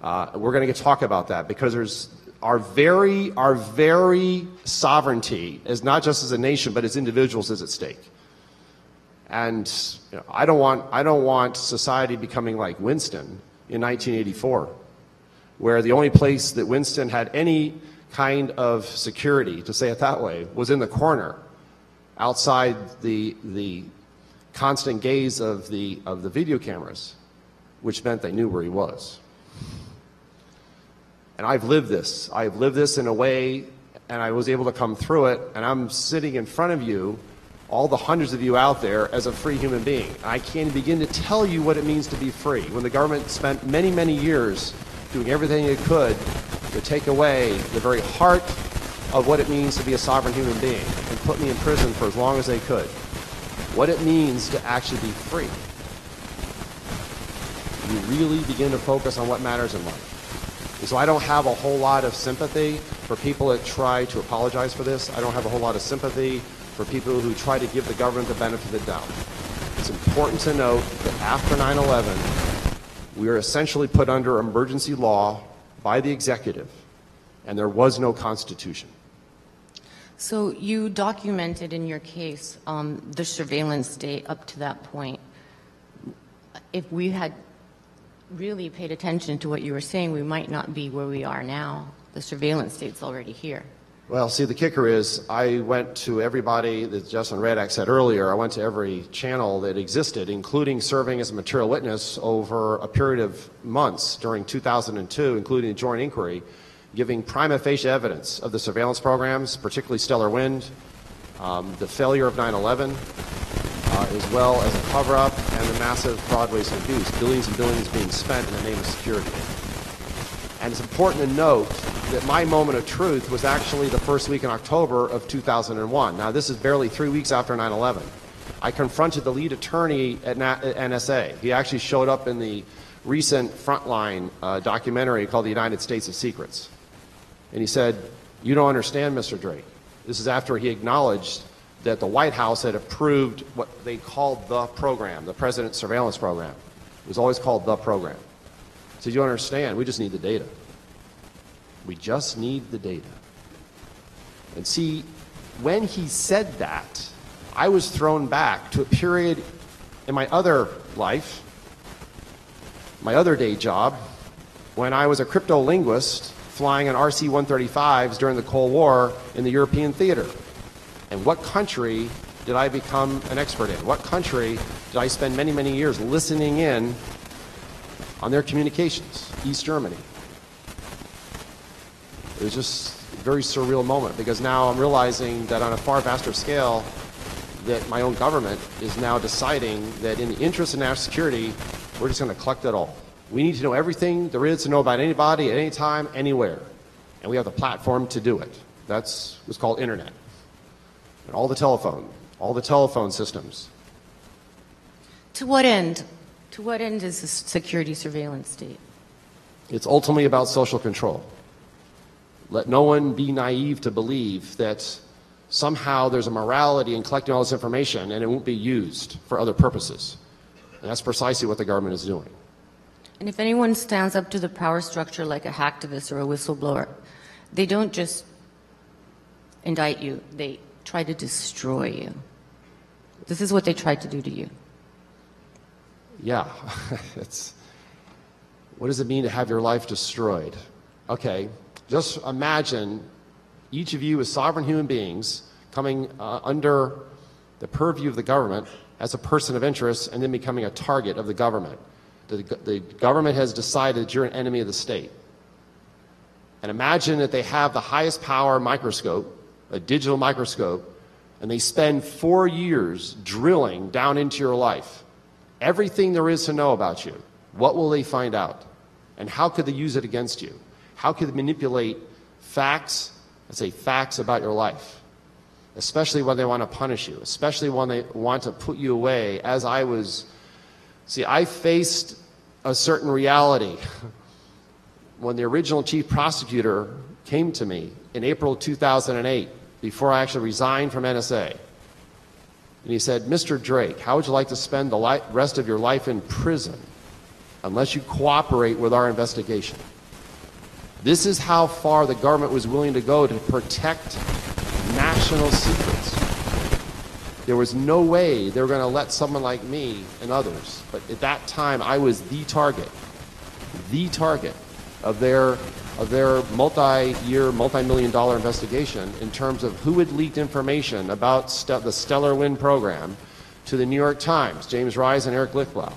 We're going to talk about that, because there's our very sovereignty, is not just as a nation, but as individuals, is at stake. And you know, I don't want society becoming like Winston in 1984, where the only place that Winston had any kind of security, to say it that way, was in the corner, outside the constant gaze of the video cameras, which meant they knew where he was. And I've lived this. I've lived this in a way, and I was able to come through it, and I'm sitting in front of you, all the hundreds of you out there, as a free human being. I can't begin to tell you what it means to be free, when the government spent many, many years doing everything it could to take away the very heart of what it means to be a sovereign human being and put me in prison for as long as they could. What it means to actually be free. You really begin to focus on what matters in life. And so I don't have a whole lot of sympathy for people that try to apologize for this. I don't have a whole lot of sympathy for people who try to give the government the benefit of the doubt. It's important to note that after 9/11, we were essentially put under emergency law by the executive, and there was no constitution. So you documented in your case the surveillance state up to that point. If we had really paid attention to what you were saying, we might not be where we are now. The surveillance state's already here. Well, see, the kicker is I went to everybody that Jesselyn Radack said earlier. I went to every channel that existed, including serving as a material witness over a period of months during 2002, including the joint inquiry, giving prima facie evidence of the surveillance programs, particularly Stellar Wind, the failure of 9/11, as well as a cover-up and the massive fraud, waste, and abuse, billions and billions being spent in the name of security. And it's important to note that my moment of truth was actually the first week in October of 2001. Now, this is barely 3 weeks after 9/11. I confronted the lead attorney at NSA. He actually showed up in the recent Frontline documentary called The United States of Secrets. And he said, "You don't understand, Mr. Drake." This is after he acknowledged that the White House had approved what they called the program, the President's Surveillance Program. It was always called the program. So you understand, we just need the data. We just need the data. And see, when he said that, I was thrown back to a period in my other life, my other day job, when I was a crypto linguist flying on RC-135s during the Cold War in the European theater. And what country did I become an expert in? What country did I spend many, many years listening in on their communications? East Germany. It was just a very surreal moment, because now I'm realizing that on a far vaster scale that my own government is now deciding that in the interest of national security, we're just going to collect it all. We need to know everything there is to know about anybody at any time, anywhere. And we have the platform to do it. That's what's called internet. And all the telephone systems. To what end? To what end is the security surveillance state? It's ultimately about social control. Let no one be naive to believe that somehow there's a morality in collecting all this information and it won't be used for other purposes. And that's precisely what the government is doing. And if anyone stands up to the power structure like a hacktivist or a whistleblower, they don't just indict you, they try to destroy you. This is what they tried to do to you. Yeah, what does it mean to have your life destroyed? Okay, just imagine each of you as sovereign human beings coming under the purview of the government as a person of interest and then becoming a target of the government. The government has decided that you're an enemy of the state. And imagine that they have the highest power microscope, a digital microscope, and they spend 4 years drilling down into your life. Everything there is to know about you. What will they find out? And how could they use it against you? How could they manipulate facts, let's say facts about your life? Especially when they want to punish you, especially when they want to put you away, as I was. See, I faced a certain reality when the original chief prosecutor came to me in April 2008, before I actually resigned from NSA. And he said, "Mr. Drake, how would you like to spend the rest of your life in prison unless you cooperate with our investigation?" This is how far the government was willing to go to protect national secrets. There was no way they were going to let someone like me and others, but at that time I was the target of their multi-year, multi-million-dollar investigation in terms of who had leaked information about the Stellar Wind program to the New York Times, James Rise and Eric Lichtblau.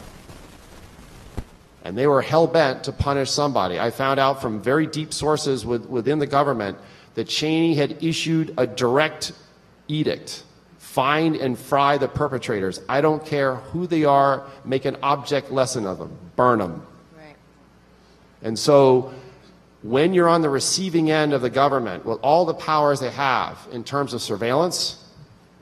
And they were hell-bent to punish somebody. I found out from very deep sources within the government that Cheney had issued a direct edict: find and fry the perpetrators. I don't care who they are, make an object lesson of them, burn them. Right. And so when you're on the receiving end of the government, with all the powers they have in terms of surveillance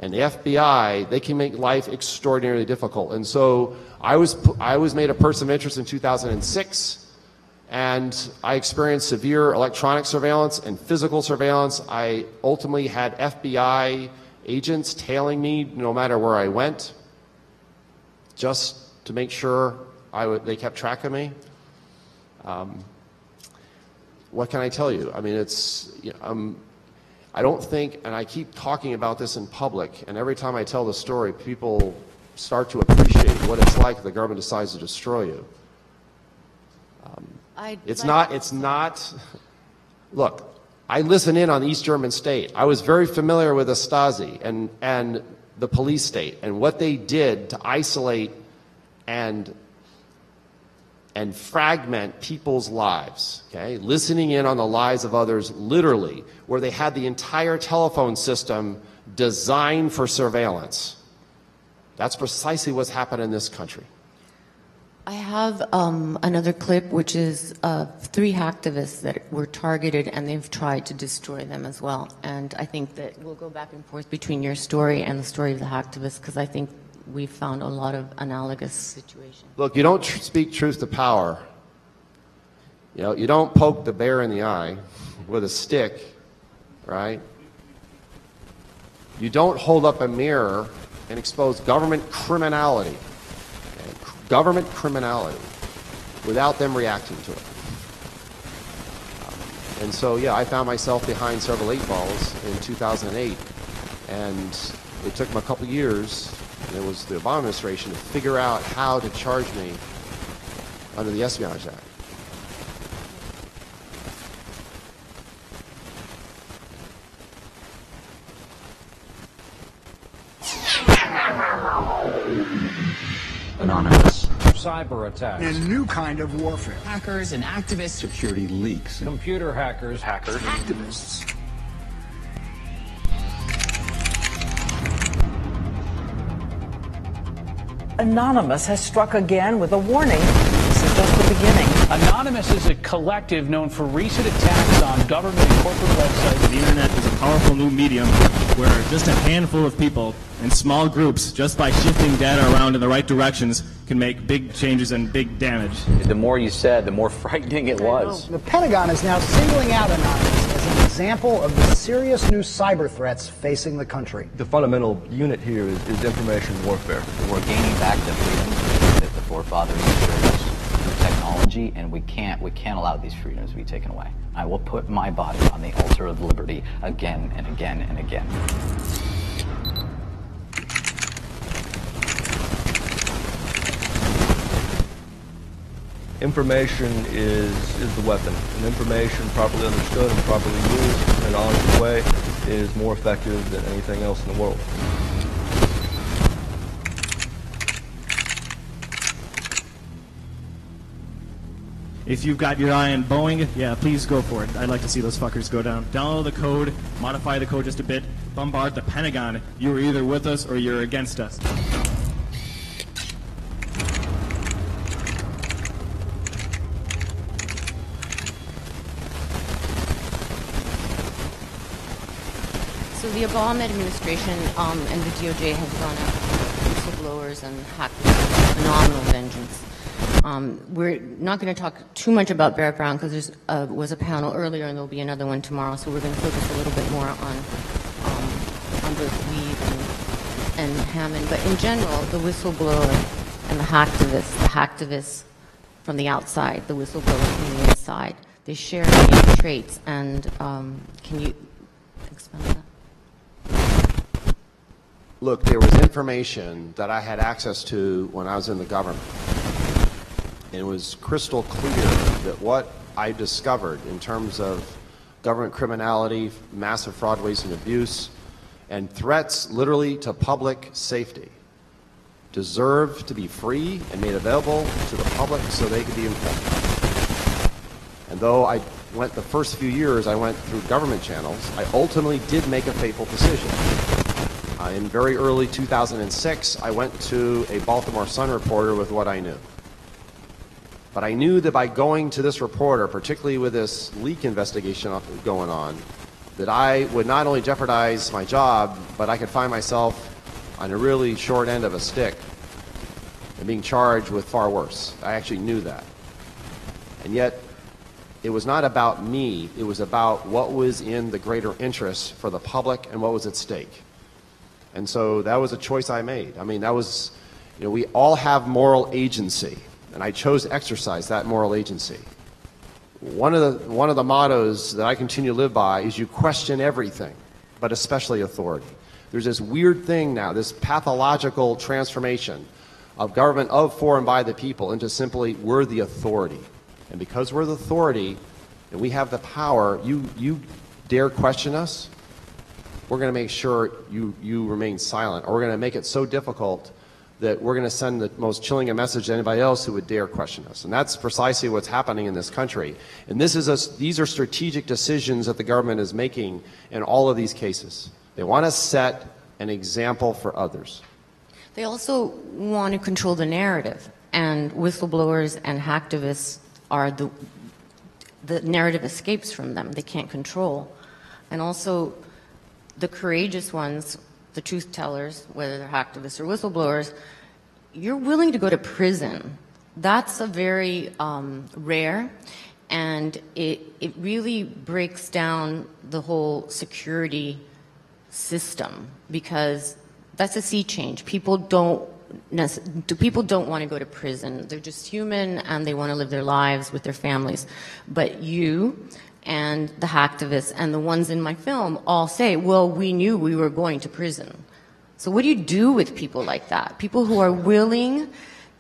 and the FBI, they can make life extraordinarily difficult. And so I was made a person of interest in 2006, and I experienced severe electronic surveillance and physical surveillance. I ultimately had FBI agents tailing me no matter where I went, just to make sure they kept track of me. What can I tell you? I mean, I don't think, and I keep talking about this in public, and every time I tell the story, people start to appreciate what it's like if the government decides to destroy you. It's not, look, I listened in on the East German state. I was very familiar with the Stasi and the police state and what they did to isolate and fragment people's lives, okay? Listening in on the lives of others, literally, where they had the entire telephone system designed for surveillance. That's precisely what's happened in this country. I have another clip, which is 3 hacktivists that were targeted, and they've tried to destroy them as well. And I think that we'll go back and forth between your story and the story of the hacktivists, because I think we've found a lot of analogous situations. Look, you don't speak truth to power. You know, you don't poke the bear in the eye with a stick, right? You don't hold up a mirror and expose government criminality. Government criminality without them reacting to it. And so, yeah, I found myself behind several 8 balls in 2008, and it took them a couple years, and it was the Obama administration, to figure out how to charge me under the Espionage Act. Anonymous. Cyber attacks. A new kind of warfare. Hackers and activists. Security leaks. Computer hackers. Hackers. Activists. Anonymous has struck again with a warning. This is just the beginning. Anonymous is a collective known for recent attacks on government and corporate websites. The internet is a powerful new medium where just a handful of people in small groups, just by shifting data around in the right directions, can make big changes and big damage. The more you said, the more frightening it was. The Pentagon is now singling out Anonymous as an example of the serious new cyber threats facing the country. The fundamental unit here is information warfare. We're gaining back the freedoms that the forefathers assured us through technology, and we can't allow these freedoms to be taken away. I will put my body on the altar of liberty again and again and again. Information is the weapon, and information properly understood and properly used in an honest way is more effective than anything else in the world. If you've got your eye on Boeing, yeah, please go for it. I'd like to see those fuckers go down. Download the code, modify the code just a bit, bombard the Pentagon. You're either with us or you're against us. So the Obama administration and the DOJ have gone after whistleblowers and hackers with phenomenal vengeance. We're not going to talk too much about Barrett Brown because there was a panel earlier and there'll be another one tomorrow, so we're going to focus a little bit more on both Weed and Hammond. But in general, the whistleblower and the hacktivists from the outside, the whistleblower from the inside, they share many traits. And can you expand on that? Look, there was information that I had access to when I was in the government. And it was crystal clear that what I discovered in terms of government criminality, massive fraud, waste, and abuse, and threats literally to public safety deserve to be free and made available to the public so they could be informed. And though I went the first few years, I went through government channels, I ultimately did make a fateful decision. In very early 2006, I went to a Baltimore Sun reporter with what I knew. But I knew that by going to this reporter, particularly with this leak investigation going on, that I would not only jeopardize my job, but I could find myself on a really short end of a stick and being charged with far worse. I actually knew that. And yet, it was not about me, it was about what was in the greater interest for the public and what was at stake. And so that was a choice I made. I mean, that was, you know, we all have moral agency, and I chose to exercise that moral agency. One of the mottos that I continue to live by is you question everything, but especially authority. There's this weird thing now, this pathological transformation of government of, for, and by the people into simply we're the authority. And because we're the authority and we have the power, you dare question us, we're going to make sure you remain silent, or we're going to make it so difficult that we're going to send the most chilling a message to anybody else who would dare question us. And that's precisely what's happening in this country. And these are strategic decisions that the government is making in all of these cases. They want to set an example for others. They also want to control the narrative, and whistleblowers and hacktivists are the narrative escapes from them. They can't control. And also the courageous ones, the truth tellers, whether they're hacktivists or whistleblowers, you're willing to go to prison. That's a very rare, and it really breaks down the whole security system, because that's a sea change. People don't want to go to prison. They're just human and they want to live their lives with their families. But you and the hacktivists and the ones in my film all say, well, we knew we were going to prison. So what do you do with people like that? People who are willing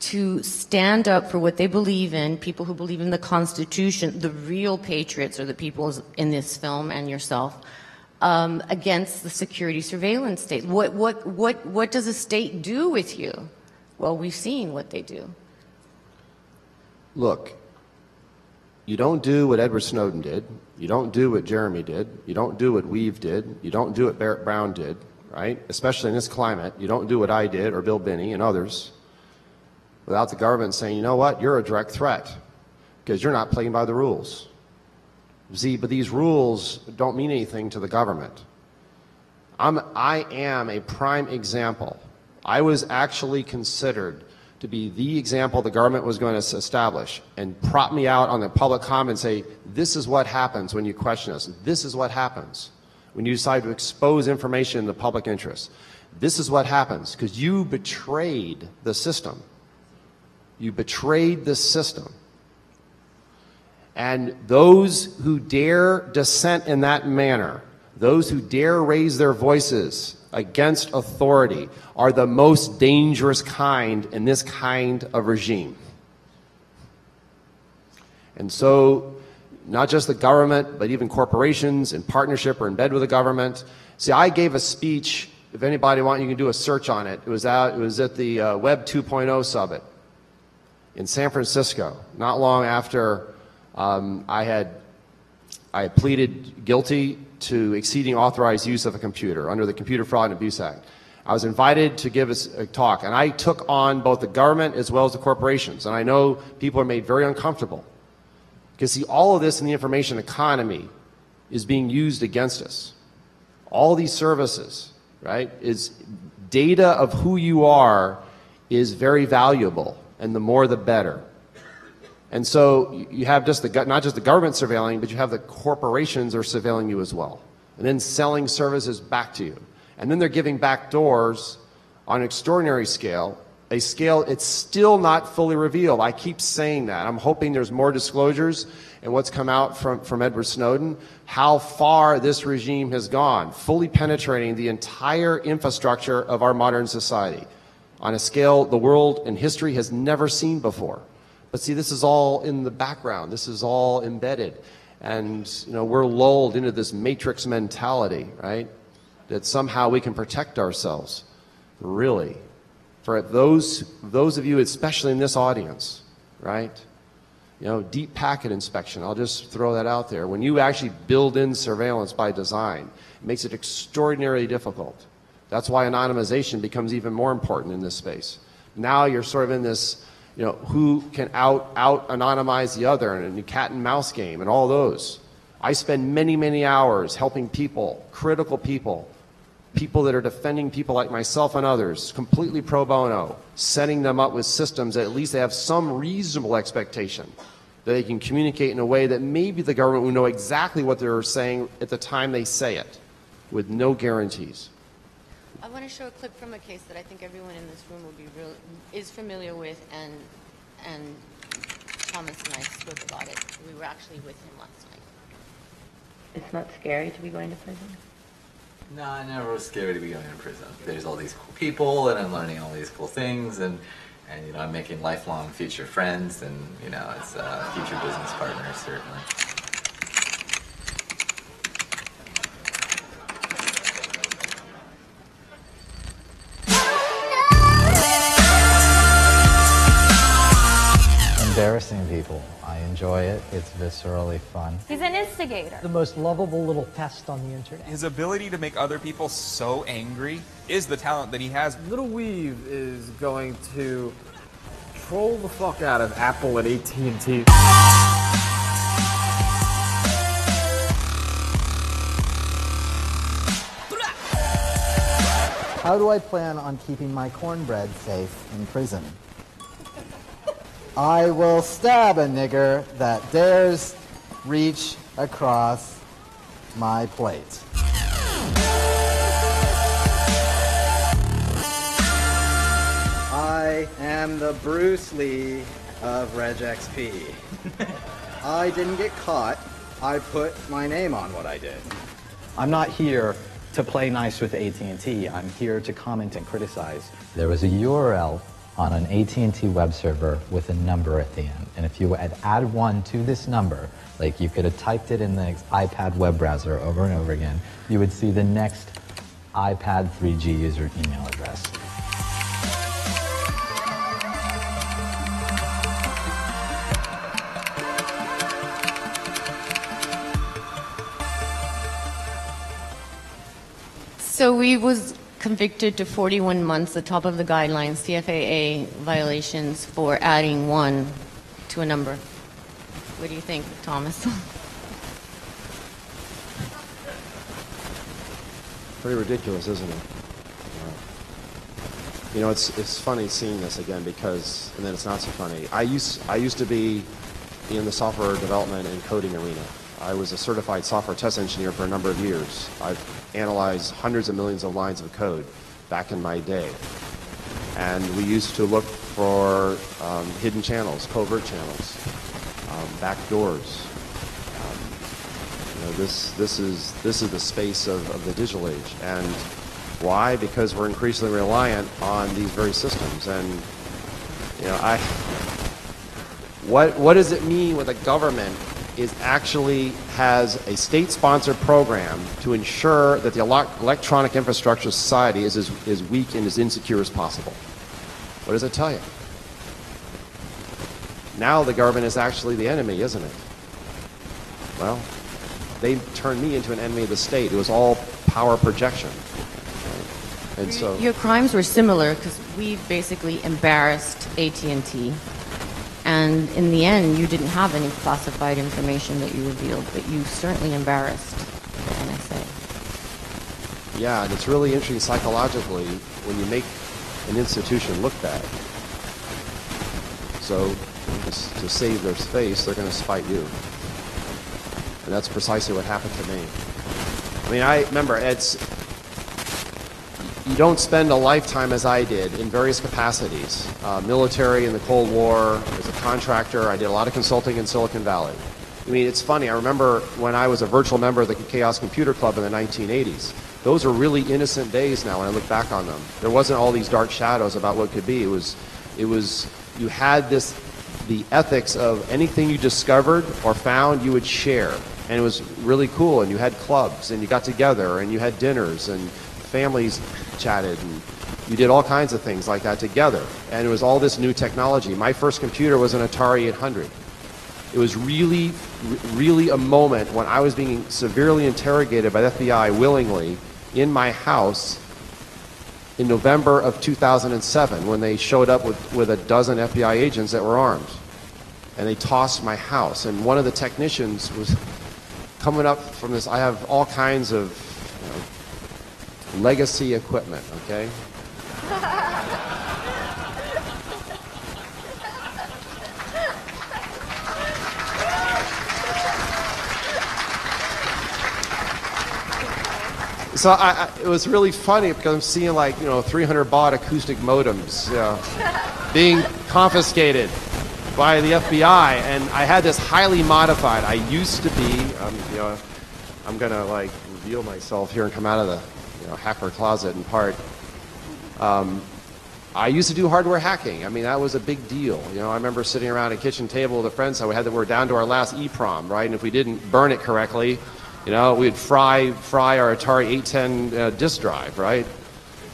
to stand up for what they believe in, people who believe in the Constitution, the real patriots are the people in this film and yourself, against the security surveillance state. What does a state do with you? Well, we've seen what they do. Look, you don't do what Edward Snowden did. You don't do what Jeremy did. You don't do what Weave did. You don't do what Barrett Brown did, right? Especially in this climate. You don't do what I did or Bill Binney and others without the government saying, you know what, you're a direct threat because you're not playing by the rules. See, but these rules don't mean anything to the government. I am a prime example. I was actually considered to be the example the government was going to establish and prop me out on the public comment and say, this is what happens when you question us. This is what happens when you decide to expose information in the public interest. This is what happens because you betrayed the system. You betrayed this system. And those who dare dissent in that manner, those who dare raise their voices against authority, are the most dangerous kind in this kind of regime. And so, not just the government, but even corporations in partnership or in bed with the government. See, I gave a speech, if anybody wants, you can do a search on it. It was at the Web 2.0 Summit in San Francisco, not long after I had pleaded guilty to exceeding authorized use of a computer under the Computer Fraud and Abuse Act. I was invited to give a talk, and I took on both the government as well as the corporations. And I know people are made very uncomfortable because, see, all of this in the information economy is being used against us. All these services, right, is data of who you are is very valuable, and the more the better. And so you have just not just the government surveilling, but you have the corporations are surveilling you as well. And then selling services back to you. And then they're giving back doors on an extraordinary scale, a scale it's still not fully revealed. I keep saying that. I'm hoping there's more disclosures in what's come out from Edward Snowden, how far this regime has gone, fully penetrating the entire infrastructure of our modern society on a scale the world and history has never seen before. But see, this is all in the background. This is all embedded. And, you know, we're lulled into this matrix mentality, right? That somehow we can protect ourselves. Really. For those of you, especially in this audience, right? You know, deep packet inspection, I'll just throw that out there. When you actually build in surveillance by design, it makes it extraordinarily difficult. That's why anonymization becomes even more important in this space. Now you're sort of in this, you know, who can out anonymize the other, and the cat and mouse game and all those. I spend many, many hours helping people, critical people that are defending people like myself and others, completely pro bono, setting them up with systems that at least they have some reasonable expectation that they can communicate in a way that maybe the government will know exactly what they're saying at the time they say it, with no guarantees. I want to show a clip from a case that I think everyone in this room is familiar with, and Thomas and I spoke about it. We were actually with him last night. It's not scary to be going to prison? No, I never was scared to be going to prison. There's all these cool people, and I'm learning all these cool things, and you know, I'm making lifelong future friends, and you know, it's future business partners certainly. embarrassing people. I enjoy it. It's viscerally fun. He's an instigator. The most lovable little pest on the internet. His ability to make other people so angry is the talent that he has. Little Weave is going to troll the fuck out of Apple and AT&T. How do I plan on keeping my cornbread safe in prison? I will stab a nigger that dares reach across my plate. I am the Bruce Lee of Reg XP. I didn't get caught. I put my name on what I did. I'm not here to play nice with AT&T. I'm here to comment and criticize. There was a URL on an AT&T web server with a number at the end. And if you had added 1 to this number, like you could have typed it in the iPad web browser over and over again, you would see the next iPad 3G user email address. So we was convicted to 41 months, the top of the guidelines, CFAA violations for adding 1 to a number. What do you think, Thomas? Pretty ridiculous, isn't it? You know, it's funny seeing this again because, and then it's not so funny. I used to be in the software development and coding arena. I was a certified software test engineer for a number of years. I've analyzed hundreds of millions of lines of code back in my day. And we used to look for hidden channels, covert channels, back doors. You know, this is the space of the digital age. And why? Because we're increasingly reliant on these very systems. And you know, what does it mean when the government actually has a state-sponsored program to ensure that the electronic infrastructure of society is as weak and as insecure as possible? What does it tell you? Now the government is actually the enemy, isn't it? Well, they turned me into an enemy of the state. It was all power projection. And so Your crimes were similar because we basically embarrassed AT&T. And in the end, you didn't have any classified information that you revealed, but you certainly embarrassed the NSA. yeah, and it's really interesting psychologically when you make an institution look bad. So to save their face, they're going to spite you. And that's precisely what happened to me. I mean, I remember you don't spend a lifetime as I did in various capacities. Military in the Cold War, as a contractor, I did a lot of consulting in Silicon Valley. I mean, it's funny, I remember when I was a virtual member of the Chaos Computer Club in the 1980s. Those were really innocent days now when I look back on them. There wasn't all these dark shadows about what could be. It was you had the ethics of anything you discovered or found, you would share. And it was really cool, and you had clubs, and you got together, and you had dinners, and families chatted, and you did all kinds of things like that together. And it was all this new technology. My first computer was an Atari 800. It was really, really a moment when I was being severely interrogated by the FBI willingly in my house in November of 2007 when they showed up with a dozen FBI agents that were armed. And they tossed my house. And one of the technicians was coming up from this. I have all kinds of legacy equipment, okay? So it was really funny because I'm seeing 300 baud acoustic modems being confiscated by the FBI, and I had this highly modified. I used to be, I'm gonna reveal myself here and come out of the hacker closet in part. I used to do hardware hacking. I mean, that was a big deal. I remember sitting around a kitchen table with a friend, so we're down to our last EEPROM, right? And if we didn't burn it correctly, we'd fry our Atari 810 disk drive, right?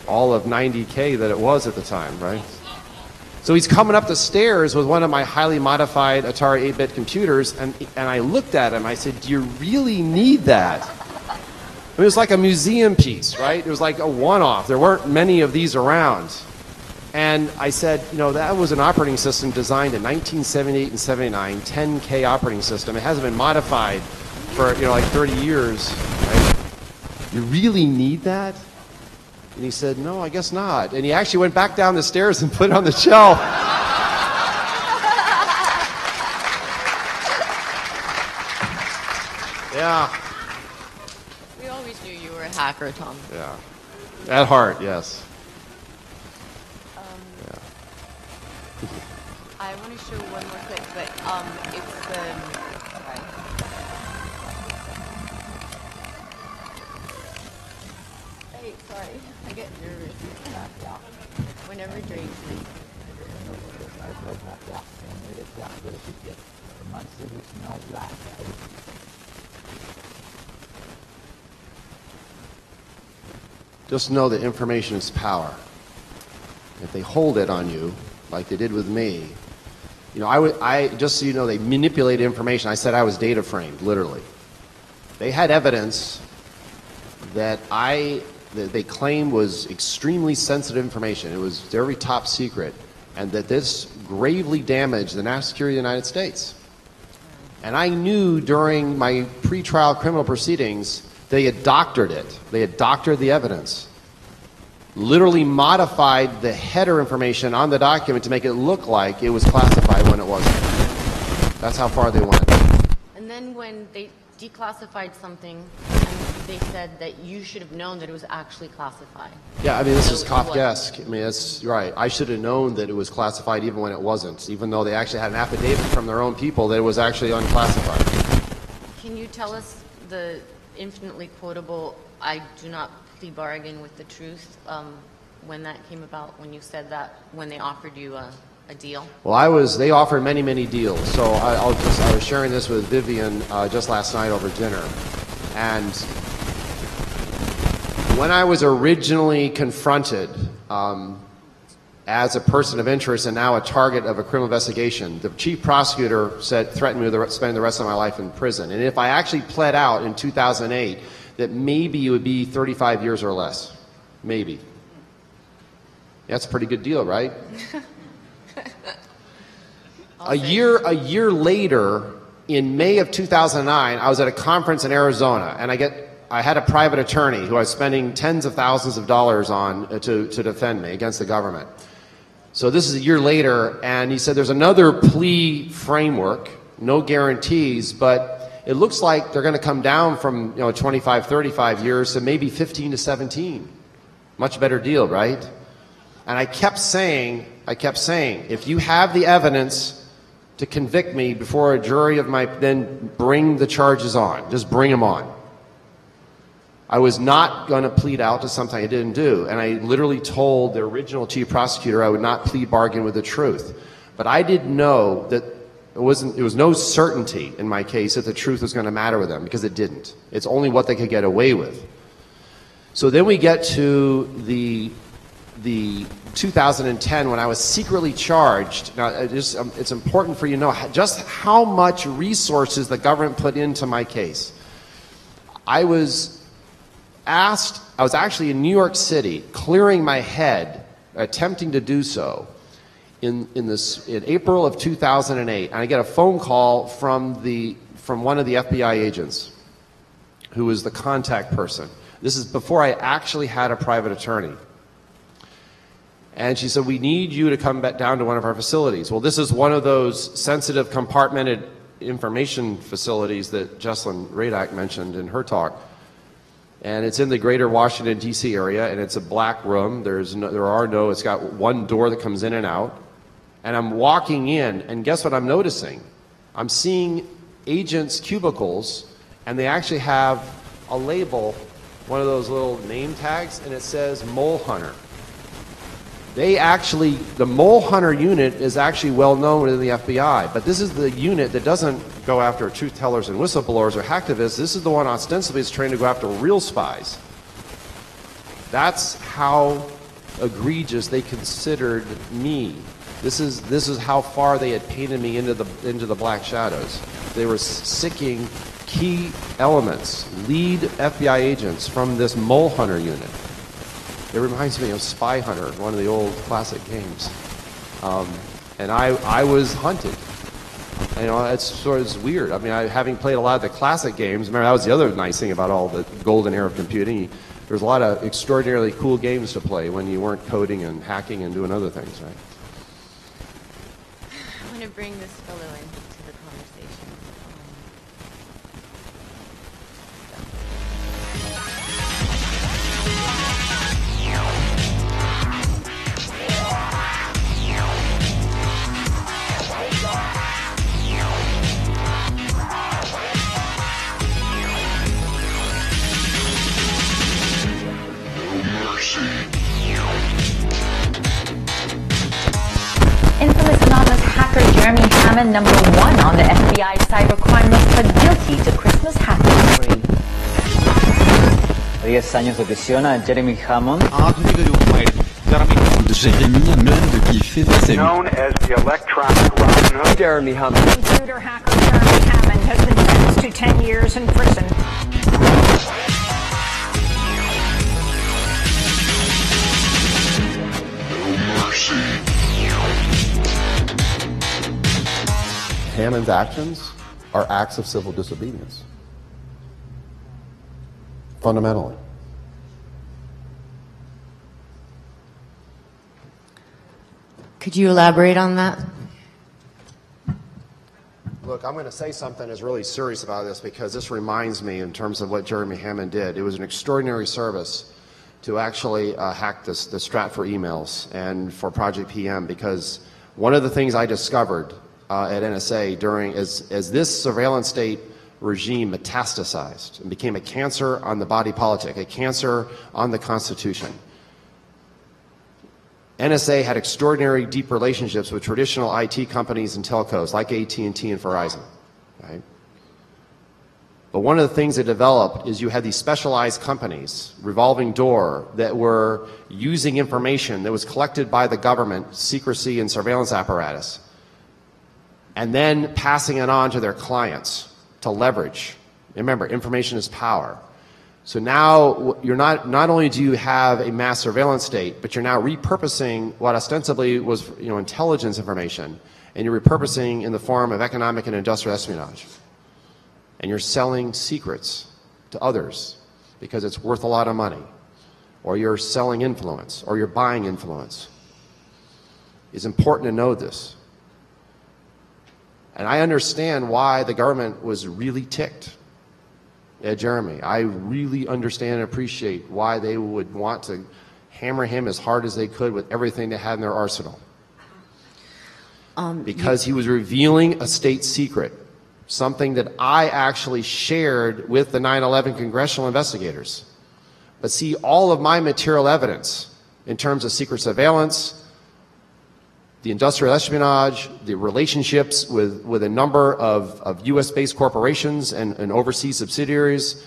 All of 90K that it was at the time, right? So he's coming up the stairs with one of my highly modified Atari 8-bit computers, and I looked at him, I said, do you really need that? It was like a museum piece, right? It was like a one-off. There weren't many of these around. And I said, you know, that was an operating system designed in 1978 and 79, 10K operating system. It hasn't been modified for, you know, like 30 years, right? You really need that? And he said, no, I guess not. And he actually went back down the stairs and put it on the shelf. Yeah. We always knew you were a hacker, Tom. Yeah. At heart, yes. I want to show one more clip, but it's Hey, sorry, I get nervous. Whenever Drake speaks. Just know that information is power. If they hold it on you, like they did with me, you know, I just so you know, they manipulated information. I said I was data framed, literally. They had evidence that they claimed was extremely sensitive information. It was very top secret, and that this gravely damaged the national security of the United States. And I knew during my pretrial criminal proceedings, they had doctored it. They had doctored the evidence. Literally modified the header information on the document to make it look like it was classified when it wasn't. That's how far they went. And then when they declassified something, and they said that you should have known that it was actually classified. Yeah, I mean, this is Kafkaesque. I mean, that's right. I should have known that it was classified even when it wasn't, even though they actually had an affidavit from their own people that it was actually unclassified. Can you tell us the infinitely quotable, I do not plea bargain with the truth, when that came about, when you said that, when they offered you a deal? Well, they offered many, many deals. So I was sharing this with Vivian just last night over dinner. And when I was originally confronted as a person of interest and now a target of a criminal investigation, the chief prosecutor threatened me with spending the rest of my life in prison. And if I actually pled out in 2008, that maybe it would be 35 years or less. Maybe. That's a pretty good deal, right? A year later, in May of 2009, I was at a conference in Arizona, and I had a private attorney who I was spending tens of thousands of dollars on to defend me against the government. So this is a year later, and he said there's another plea framework, no guarantees, but it looks like they're going to come down from 25, 35 years to maybe 15 to 17. Much better deal, right? And I kept saying, if you have the evidence to convict me before a jury then bring the charges on. Just bring them on. I was not going to plead out to something I didn't do. And I literally told the original chief prosecutor I would not plea bargain with the truth. But I didn't know that there was no certainty in my case that the truth was going to matter with them, because it didn't. It's only what they could get away with. So then we get to the 2010 when I was secretly charged. Now, it's important for you to know just how much resources the government put into my case. I was actually in New York City, clearing my head, attempting to do so, in April of 2008, and I get a phone call from one of the FBI agents, who was the contact person. This is before I actually had a private attorney. And she said, we need you to come back down to one of our facilities. Well, this is one of those sensitive compartmented information facilities that Jesselyn Radack mentioned in her talk. And it's in the greater Washington, D.C. area, and it's a black room. It's got one door that comes in and out. And I'm walking in, and guess what I'm noticing? I'm seeing agents' cubicles, and they actually have a label, one of those little name tags, and it says Mole Hunter. The Mole Hunter unit is actually well known within the FBI, but this is the unit that doesn't go after truth tellers and whistleblowers or hacktivists. This is the one ostensibly is trained to go after real spies. That's how egregious they considered me. This is how far they had painted me into the black shadows. They were sicking key elements, lead FBI agents from this mole hunter unit. It reminds me of Spy Hunter, one of the old classic games. And I was hunted. You know, it's weird. I mean, having played a lot of the classic games, remember that was the other nice thing about all the golden era of computing. There was a lot of extraordinarily cool games to play when you weren't coding and hacking and doing other things, right? I want to bring this fellow into the conversation. Infamous anonymous hacker Jeremy Hammond, number 1 on the FBI cybercrime list, pled guilty to Christmas hacking spree. 10 años de prisión a Jeremy Hammond. Known as the electronic Robin Hood. Jeremy Hammond. Computer hacker Jeremy Hammond has been sentenced to 10 years in prison. Hammond's actions are acts of civil disobedience. Fundamentally. Could you elaborate on that? Look, I'm going to say something that's really serious about this because this reminds me in terms of what Jeremy Hammond did. It was an extraordinary service to actually hack the Stratfor emails and for Project PM, because one of the things I discovered at NSA as this surveillance state regime metastasized and became a cancer on the body politic, a cancer on the Constitution. NSA had extraordinary deep relationships with traditional IT companies and telcos like AT&T and Verizon, right? But one of the things they developed is you had these specialized companies, revolving door, that were using information that was collected by the government, secrecy and surveillance apparatus, and then passing it on to their clients to leverage. Remember, information is power. So now you're not only do you have a mass surveillance state, but you're now repurposing what ostensibly was intelligence information, and you're repurposing in the form of economic and industrial espionage. And you're selling secrets to others because it's worth a lot of money, or you're selling influence, or you're buying influence. It's important to know this. And I understand why the government was really ticked at Jeremy. I really understand and appreciate why they would want to hammer him as hard as they could with everything they had in their arsenal. Because he was revealing a state secret, something that I actually shared with the 9/11 congressional investigators. But see, all of my material evidence in terms of secret surveillance, the industrial espionage, the relationships with a number of US-based corporations and overseas subsidiaries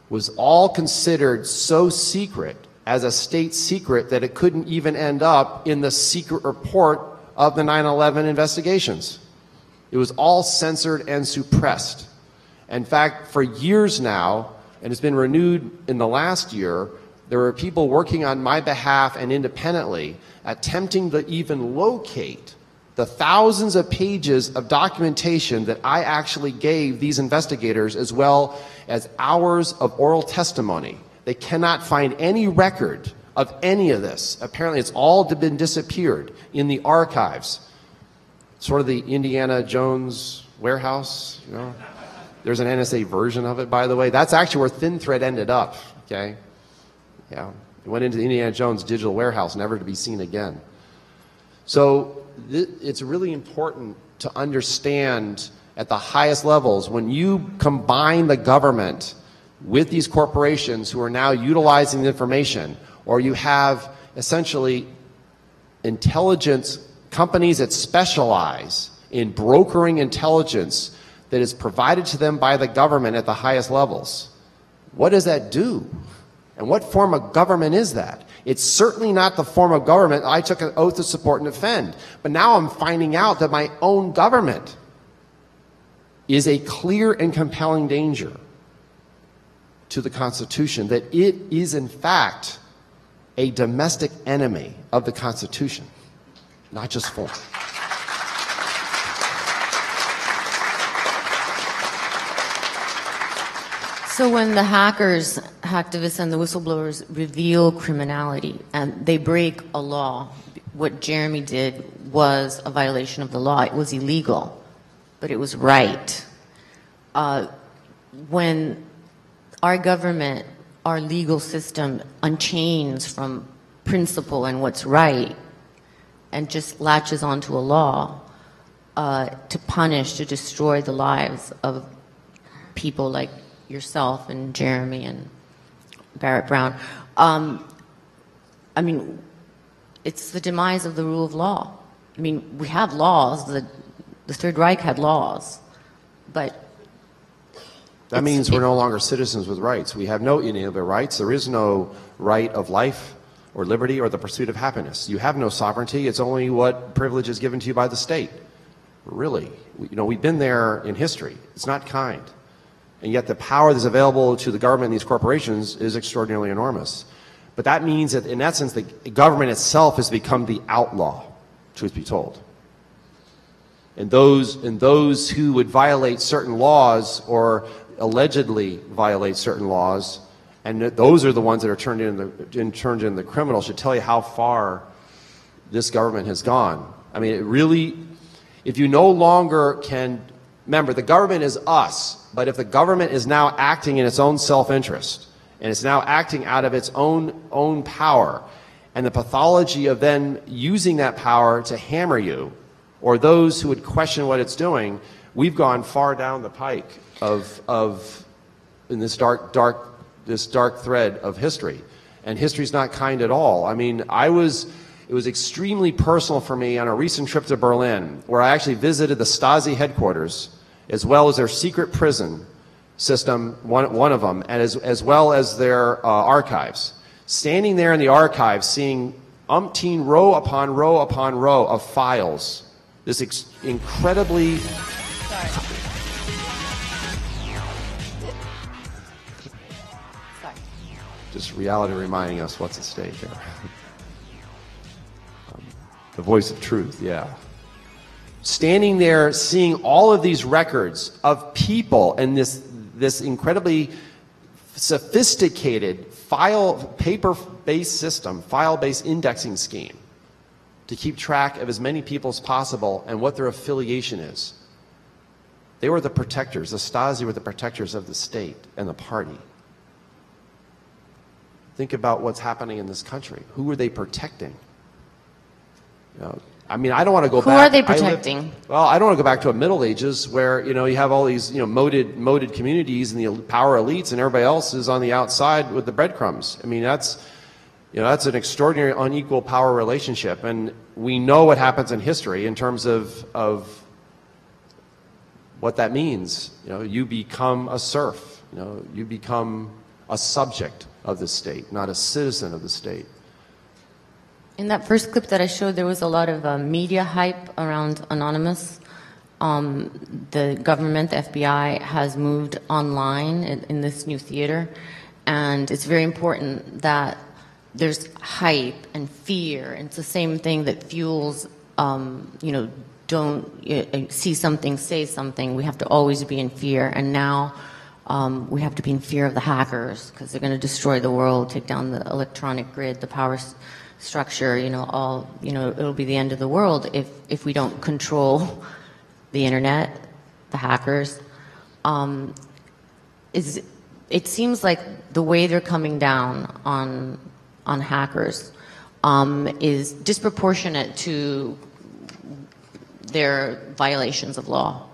was all considered so secret as a state secret that it couldn't even end up in the secret report of the 9/11 investigations. It was all censored and suppressed. In fact, for years now, and it's been renewed in the last year, there were people working on my behalf and independently attempting to even locate the thousands of pages of documentation that I actually gave these investigators, as well as hours of oral testimony. They cannot find any record of any of this. Apparently it's all been disappeared in the archives. Sort of the Indiana Jones warehouse, you know. There's an NSA version of it, by the way. That's actually where Thin Thread ended up, okay? Yeah, it went into the Indiana Jones digital warehouse, never to be seen again. So it's really important to understand at the highest levels, when you combine the government with these corporations who are now utilizing the information, or you have essentially intelligence companies that specialize in brokering intelligence that is provided to them by the government at the highest levels. What does that do? And what form of government is that? It's certainly not the form of government I took an oath to support and defend. But now I'm finding out that my own government is a clear and compelling danger to the Constitution, that it is in fact a domestic enemy of the Constitution, not just form. So when the hackers, hacktivists, and the whistleblowers reveal criminality and they break a law, what Jeremy did was a violation of the law. It was illegal, but it was right. When our government, our legal system unchains from principle and what's right and just latches onto a law to punish, to destroy the lives of people like yourself and Jeremy and Barrett Brown. I mean, it's the demise of the rule of law. I mean, we have laws. The Third Reich had laws, but that means we're no longer citizens with rights. We have no inalienable rights. There is no right of life or liberty or the pursuit of happiness. You have no sovereignty. It's only what privilege is given to you by the state. Really, we've been there in history. It's not kind. And yet the power that's available to the government and these corporations is extraordinarily enormous. But that means that, in essence, the government itself has become the outlaw, truth be told. And those who would violate certain laws or allegedly violate certain laws, and those are the ones that are turned into the criminals, should tell you how far this government has gone. I mean, it really, if you no longer can, remember, the government is us. But if the government is now acting in its own self-interest, and it's now acting out of its own power, and the pathology of then using that power to hammer you, or those who would question what it's doing, we've gone far down the pike of in this dark thread of history. And history's not kind at all. I mean, it was extremely personal for me on a recent trip to Berlin, where I actually visited the Stasi headquarters, as well as their secret prison system, one of them, and as well as their archives. Standing there in the archives, seeing umpteen row upon row upon row of files, this incredibly... Just reality reminding us what's at stake here. The voice of truth, yeah. Standing there, seeing all of these records of people and this incredibly sophisticated paper-based system, file-based indexing scheme to keep track of as many people as possible and what their affiliation is. They were the protectors. The Stasi were the protectors of the state and the party. Think about what's happening in this country. Who are they protecting? I mean, I don't want to go back. Who are they protecting? I don't want to go back to a Middle Ages where, you have all these, moated communities and the power elites, and everybody else is on the outside with the breadcrumbs. I mean, that's an extraordinary unequal power relationship, and we know what happens in history in terms of what that means. You become a serf. You become a subject of the state, not a citizen of the state. In that first clip that I showed, there was a lot of media hype around Anonymous. The government, the FBI, has moved online in this new theater, and it's very important that there's hype and fear, and it's the same thing that fuels, don't see something, say something. We have to always be in fear, and now we have to be in fear of the hackers because they're going to destroy the world, take down the electronic grid, the power structure, it'll be the end of the world if we don't control the internet, the hackers. It seems like the way they're coming down on hackers is disproportionate to their violations of law.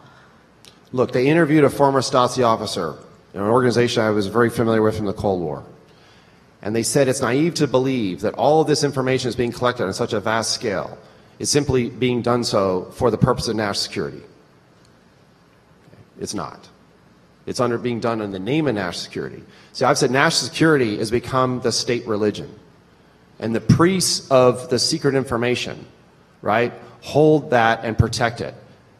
Look, they interviewed a former Stasi officer in an organization I was very familiar with from the Cold War. And they said it's naive to believe that all of this information is being collected on such a vast scale. It's simply being done so for the purpose of national security. It's not. It's being done in the name of national security. See, I've said national security has become the state religion. And the priests of the secret information, right, hold that and protect it.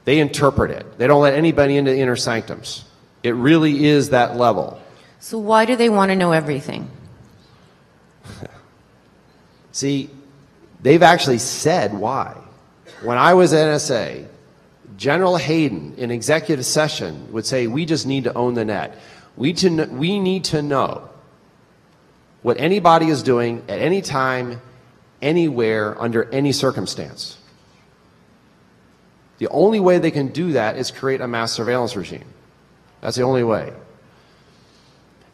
They interpret it. They don't let anybody into the inner sanctums. It really is that level. So why do they want to know everything? See, they've actually said why. When I was at NSA, General Hayden in executive session would say, we just need to own the net. We need to know what anybody is doing at any time, anywhere, under any circumstance. The only way they can do that is create a mass surveillance regime. That's the only way.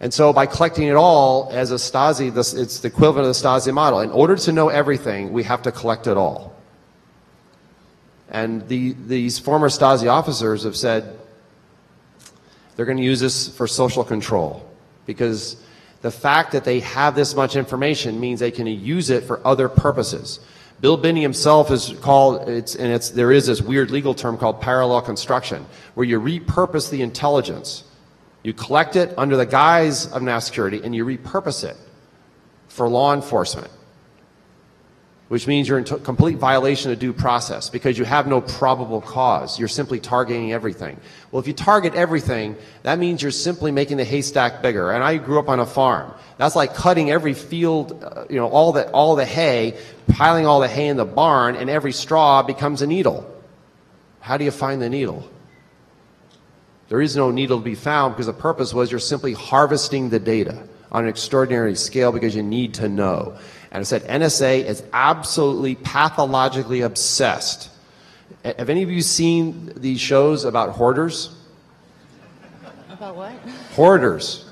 And so by collecting it all as a Stasi, it's the equivalent of the Stasi model. In order to know everything, we have to collect it all. And these former Stasi officers have said they're going to use this for social control, because the fact that they have this much information means they can use it for other purposes. Bill Binney himself is called, there is this weird legal term called parallel construction, where you repurpose the intelligence. You collect it under the guise of national security and you repurpose it for law enforcement, which means you're in complete violation of due process because you have no probable cause. You're simply targeting everything. Well, if you target everything, that means you're simply making the haystack bigger. And I grew up on a farm. That's like cutting every field, all the hay, piling all the hay in the barn, and every straw becomes a needle. How do you find the needle? There is no needle to be found because the purpose was you're simply harvesting the data on an extraordinary scale because you need to know. And I said NSA is absolutely pathologically obsessed. Have any of you seen these shows about hoarders? About what? Hoarders.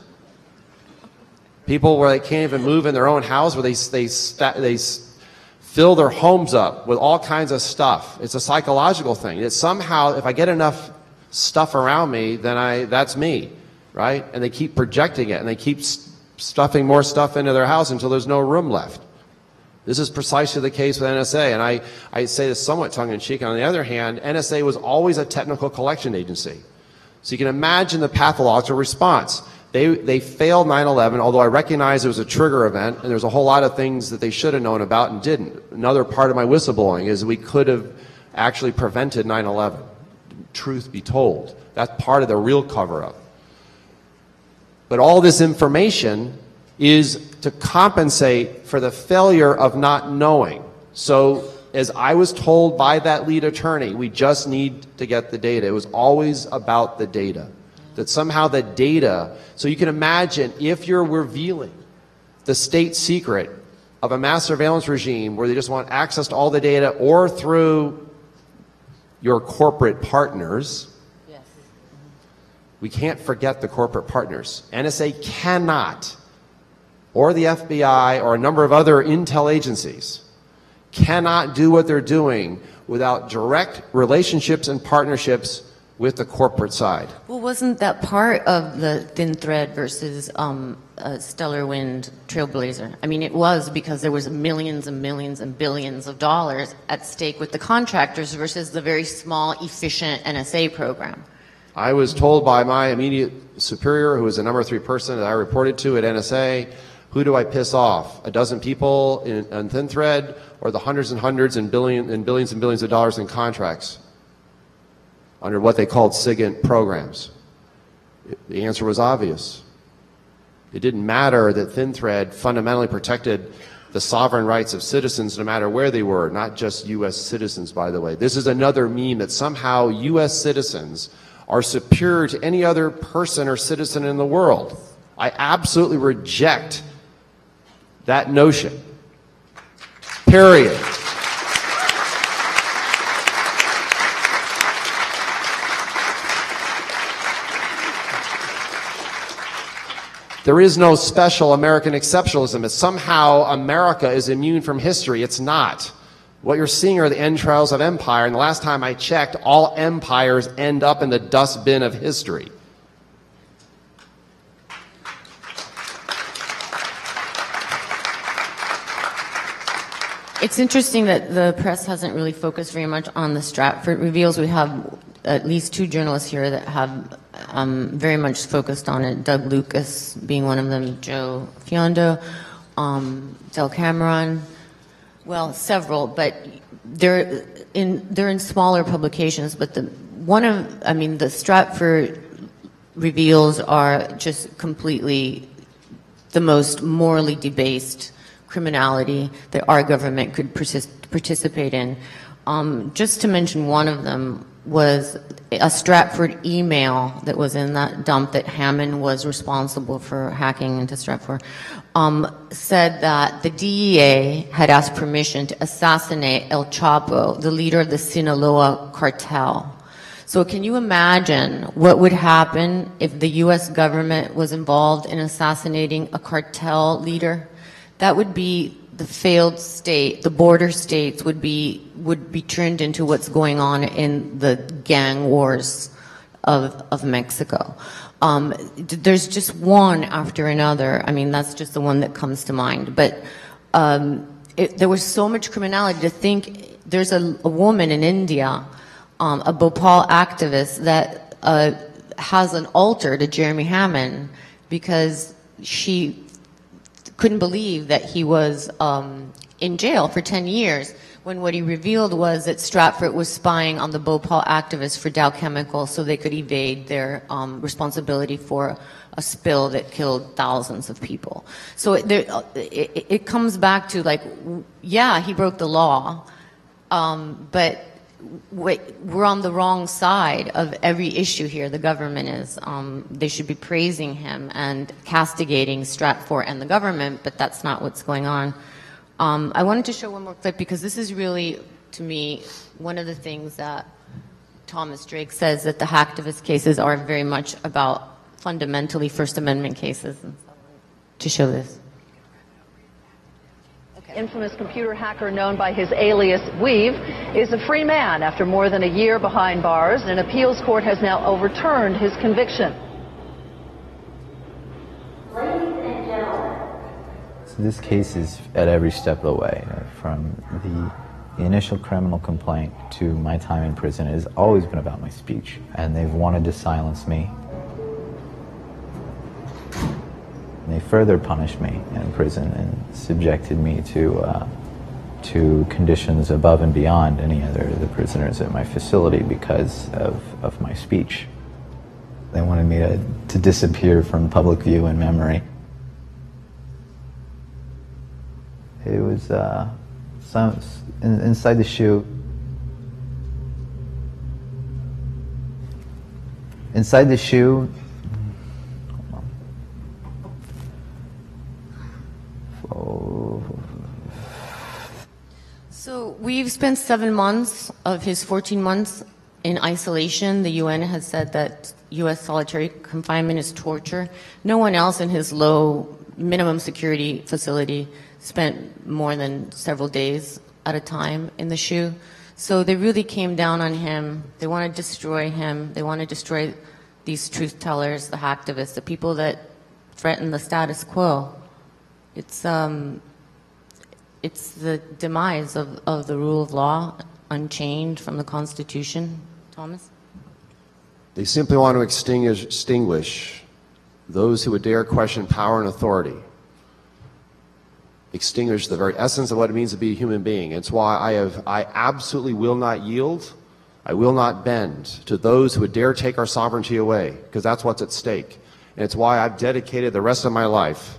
People where they can't even move in their own house, where they fill their homes up with all kinds of stuff. It's a psychological thing. It's somehow, if I get enough stuff around me, then that's me, right? And they keep projecting it, and they keep stuffing more stuff into their house until there's no room left. This is precisely the case with NSA, and I say this somewhat tongue-in-cheek. On the other hand, NSA was always a technical collection agency. So you can imagine the pathological response. They failed 9/11, although I recognize it was a trigger event, and there's a whole lot of things that they should have known about and didn't. Another part of my whistleblowing is we could have actually prevented 9/11. Truth be told, that's part of the real cover-up. But all this information is to compensate for the failure of not knowing. So as I was told by that lead attorney, we just need to get the data. It was always about the data. That somehow the data, so you can imagine if you're revealing the state secret of a mass surveillance regime where they just want access to all the data, or through your corporate partners. Yes. We can't forget the corporate partners. NSA cannot, or the FBI, or a number of other intel agencies, cannot do what they're doing without direct relationships and partnerships with the corporate side. Well, wasn't that part of the thin thread versus Stellar Wind Trailblazer? I mean, it was, because there was millions and millions and billions of dollars at stake with the contractors versus the very small, efficient NSA program. I was told by my immediate superior, who was the number 3 person that I reported to at NSA, who do I piss off? A dozen people on thin thread, or the hundreds and hundreds and billions and billions of dollars in contracts under what they called SIGINT programs? The answer was obvious. It didn't matter that thin thread fundamentally protected the sovereign rights of citizens no matter where they were, not just U.S. citizens, by the way. This is another meme that somehow U.S. citizens are superior to any other person or citizen in the world. I absolutely reject that notion. Period. There is no special American exceptionalism. It's somehow America is immune from history. It's not. What you're seeing are the entrails of empire, and the last time I checked, all empires end up in the dustbin of history. It's interesting that the press hasn't really focused very much on the Stratford reveals. We have at least 2 journalists here that have very much focused on it. Doug Lucas being one of them, Joe Fiondo, Del Cameron, well, several, but they're in smaller publications. But the Stratford reveals are just completely the most morally debased criminality that our government could participate in. Just to mention one of them was a Stratford email that was in that dump that Hammond was responsible for hacking into Stratford, said that the DEA had asked permission to assassinate El Chapo, the leader of the Sinaloa cartel. So can you imagine what would happen if the U.S. government was involved in assassinating a cartel leader? That would be the failed state. The border states would be turned into what's going on in the gang wars of Mexico. There's just one after another. I mean, that's just the one that comes to mind. But there was so much criminality to think. There's a woman in India, a Bhopal activist, that has an altar to Jeremy Hammond because she couldn't believe that he was in jail for 10 years when what he revealed was that Stratford was spying on the Bhopal activists for Dow Chemical so they could evade their responsibility for a spill that killed thousands of people. So it comes back to, like, yeah, he broke the law, but we're on the wrong side of every issue here. The government is. They should be praising him and castigating Stratford and the government, but that's not what's going on. I wanted to show one more clip because this is really, to me, one of the things that Thomas Drake says, that the hacktivist cases are very much about fundamentally First Amendment cases. To show this. Infamous computer hacker known by his alias Weave is a free man after more than a year behind bars. An appeals court has now overturned his conviction. So this case is at every step of the way, from the initial criminal complaint to my time in prison. It has always been about my speech, and they've wanted to silence me. They further punished me in prison and subjected me to conditions above and beyond any other of the prisoners at my facility because of my speech. They wanted me to disappear from public view and memory. It was inside the shoe. Inside the shoe. So we've spent 7 months of his 14 months in isolation. The UN has said that U.S. solitary confinement is torture. No one else in his low minimum security facility spent more than several days at a time in the shoe. So they really came down on him. They want to destroy him. They want to destroy these truth tellers, the hacktivists, the people that threaten the status quo. It's the demise of the rule of law, unchained from the Constitution. Thomas? They simply want to extinguish those who would dare question power and authority. Extinguish the very essence of what it means to be a human being. It's why I absolutely will not yield. I will not bend to those who would dare take our sovereignty away, because that's what's at stake. And it's why I've dedicated the rest of my life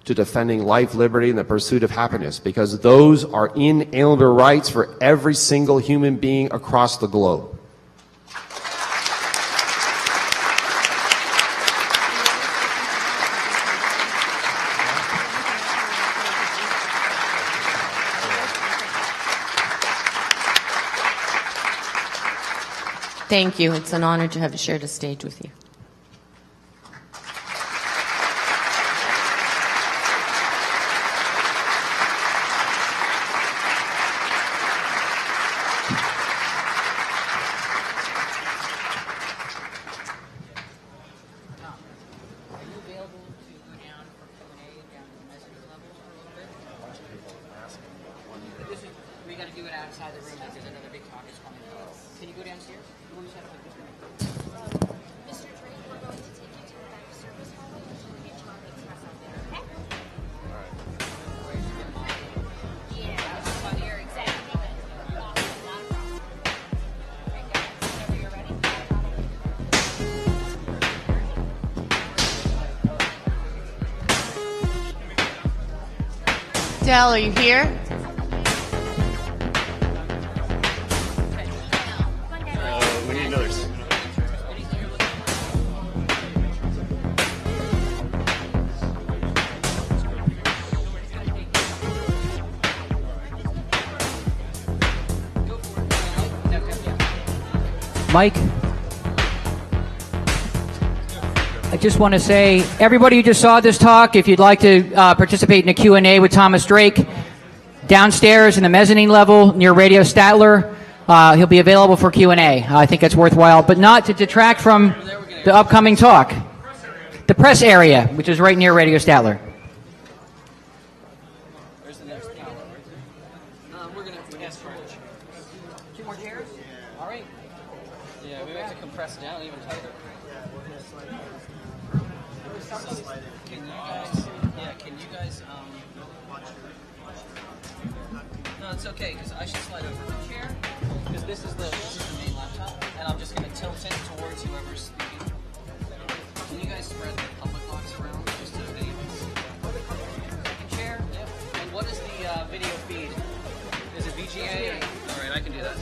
to defending life, liberty, and the pursuit of happiness, because those are inalienable rights for every single human being across the globe. Thank you. It's an honor to have shared a stage with you. Del, are you here? We need another. Mike, I just want to say, everybody who just saw this talk, if you'd like to participate in a Q&A with Thomas Drake, downstairs in the mezzanine level near Radio Statler, he'll be available for Q&A. I think it's worthwhile, but not to detract from the upcoming talk. The press area, which is right near Radio Statler. We're going to ask for 2 more chairs? All right. Yeah, we have to compress it down even tighter. Can you guys, no, it's okay, because I should slide over the chair, because this is the main laptop, and I'm just going to tilt it towards whoever's speaking. Can you guys spread the public box around, just to video the chair? Yep. And what is the video feed? Is it VGA? All right, I can do that.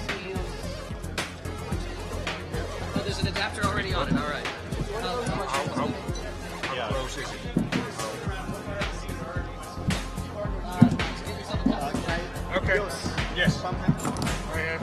Oh, there's an adapter already on it, all right. Yeah. Okay. Yes. I am.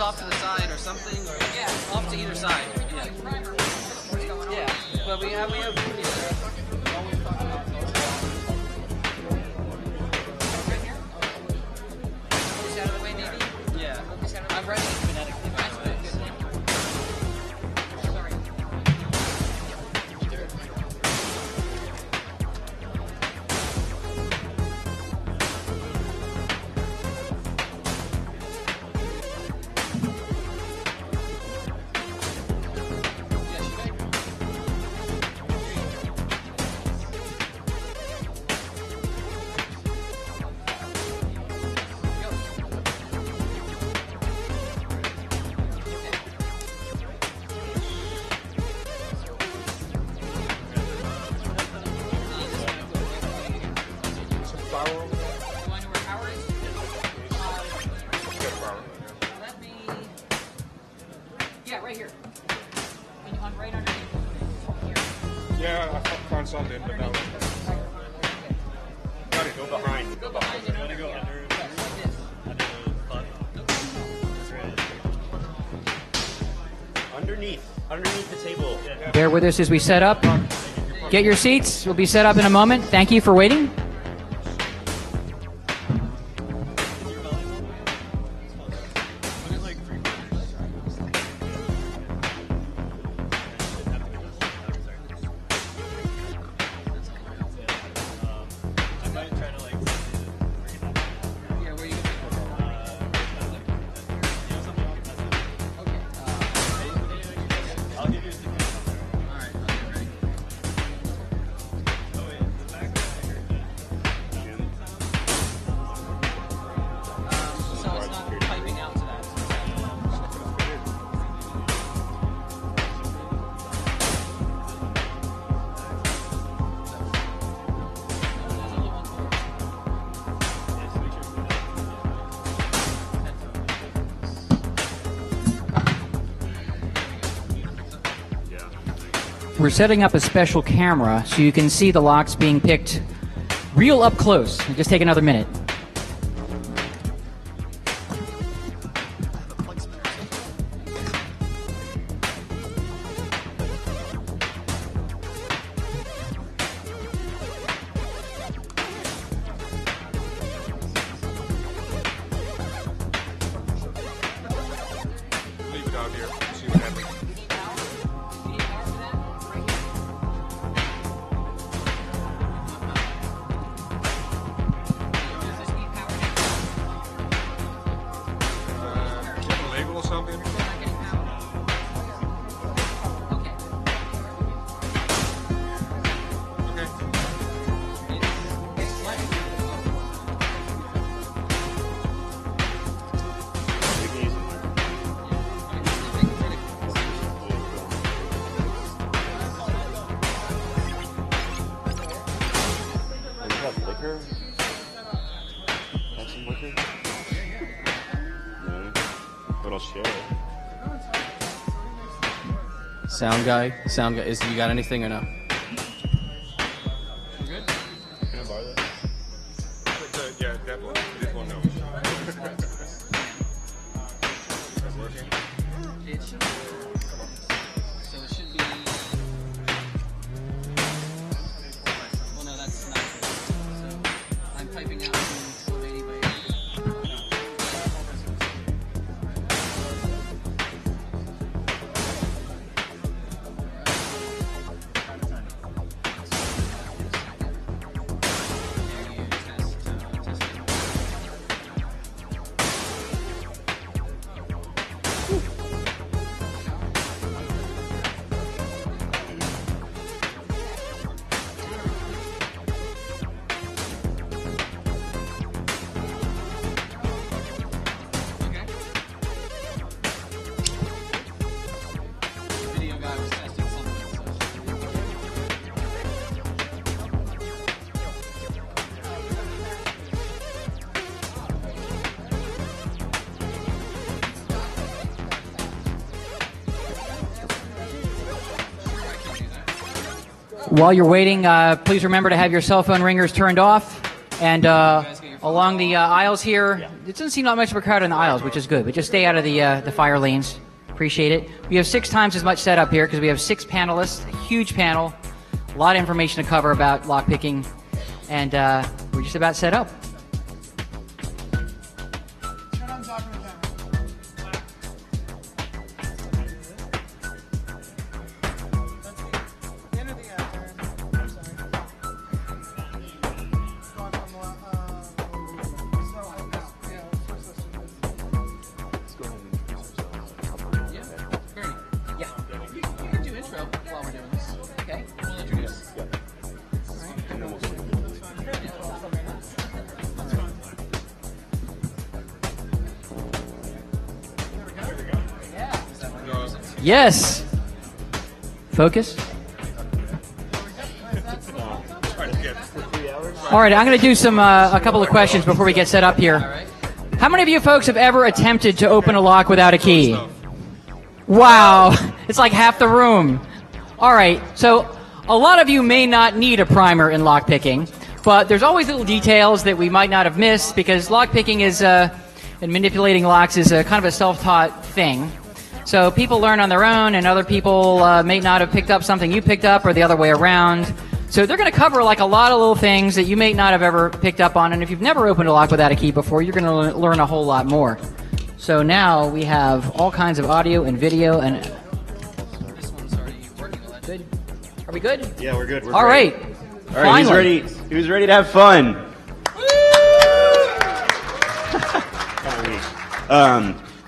Off to the side or something, or off to either side. Yeah, but we have always talking about right here. This out of the way, maybe. Yeah, I'm ready phonetically. Sorry. Something, but no. Gotta go behind. Go behind. Gotta go under. Underneath the table. Bear with us as we set up. Get your seats. We'll be set up in a moment. Thank you for waiting. We're setting up a special camera so you can see the locks being picked real up close. Just take another minute. but I'll share it. Sound guy, you got anything or no? You good? Can I borrow that? Yeah, that one. This one, no. That's working? It should. So it should be. Well, no, that's not good. So I'm typing out from 1280 by 80. While you're waiting, please remember to have your cell phone ringers turned off. And along the aisles here, it doesn't seem like much of a crowd in the aisles, which is good. But just stay out of the fire lanes. Appreciate it. We have 6 times as much set up here because we have 6 panelists, a huge panel, a lot of information to cover about lockpicking, and we're just about set up. Yes. Focus. All right, I'm going to do a couple of questions before we get set up here. How many of you folks have ever attempted to open a lock without a key? Wow, it's like half the room. All right, so a lot of you may not need a primer in lockpicking, but there's always little details that we might not have missed because lockpicking is and manipulating locks is a kind of a self-taught thing. So people learn on their own, and other people may not have picked up something you picked up, or the other way around. So they're going to cover like a lot of little things that you may not have ever picked up on, and if you've never opened a lock without a key before, you're going to learn a whole lot more. So now we have all kinds of audio and video, and This one's already working. good. Are we good? Yeah, we're good. We're all great. right. All right, who's ready? Who's ready to have fun?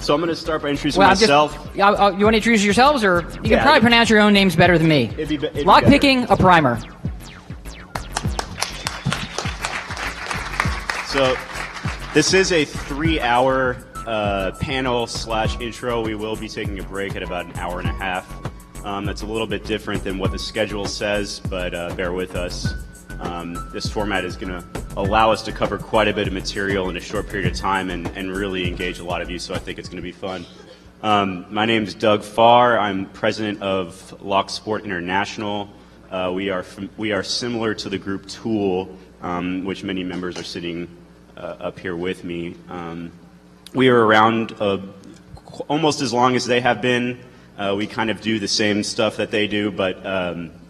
So I'm going to start by introducing myself. you want to introduce yourselves, or you can probably pronounce your own names better than me. Lockpicking, a primer. So this is a 3-hour panel / intro. We will be taking a break at about an hour and a half. That's a little bit different than what the schedule says, but bear with us. This format is going to allow us to cover quite a bit of material in a short period of time and really engage a lot of you, so I think it's going to be fun. My name is Doug Farr. I'm president of Locksport International. We are similar to the group Tool, which many members are sitting up here with me. We are around almost as long as they have been. We kind of do the same stuff that they do, but